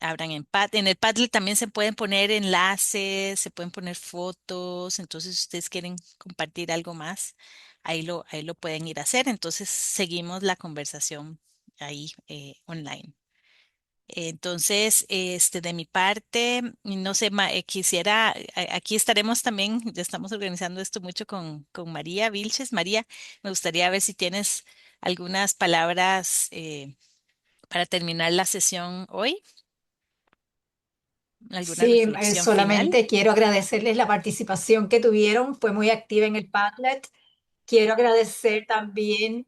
Speaker 1: abran en el Padlet también se pueden poner enlaces, se pueden poner fotos, entonces si ustedes quieren compartir algo más, ahí lo pueden ir a hacer. Entonces seguimos la conversación ahí online. Entonces, de mi parte, no sé, quisiera, aquí estaremos también, ya estamos organizando esto mucho con María Vilches. María, me gustaría ver si tienes algunas palabras para terminar la sesión hoy, alguna
Speaker 3: Sí,
Speaker 1: reflexión final.
Speaker 3: solamente quiero agradecerles la participación que tuvieron, fue muy activa en el Padlet. Quiero agradecer también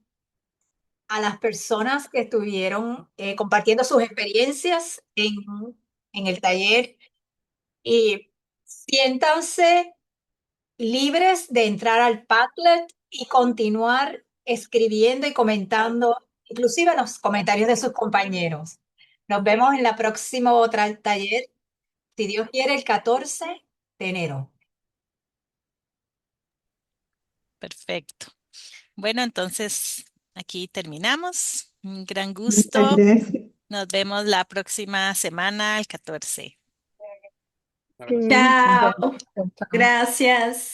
Speaker 3: a las personas que estuvieron compartiendo sus experiencias en el taller y siéntanse libres de entrar al Padlet y continuar escribiendo y comentando, inclusive los comentarios de sus compañeros. Nos vemos en la próxima otra taller, si Dios quiere, el 14 de enero.
Speaker 1: Perfecto. Bueno, entonces aquí terminamos. Un gran
Speaker 7: Muchas
Speaker 1: gusto.
Speaker 7: gracias.
Speaker 1: Nos vemos la próxima semana, el 14.
Speaker 5: Que
Speaker 3: Chao,
Speaker 5: bueno, chao.
Speaker 3: gracias.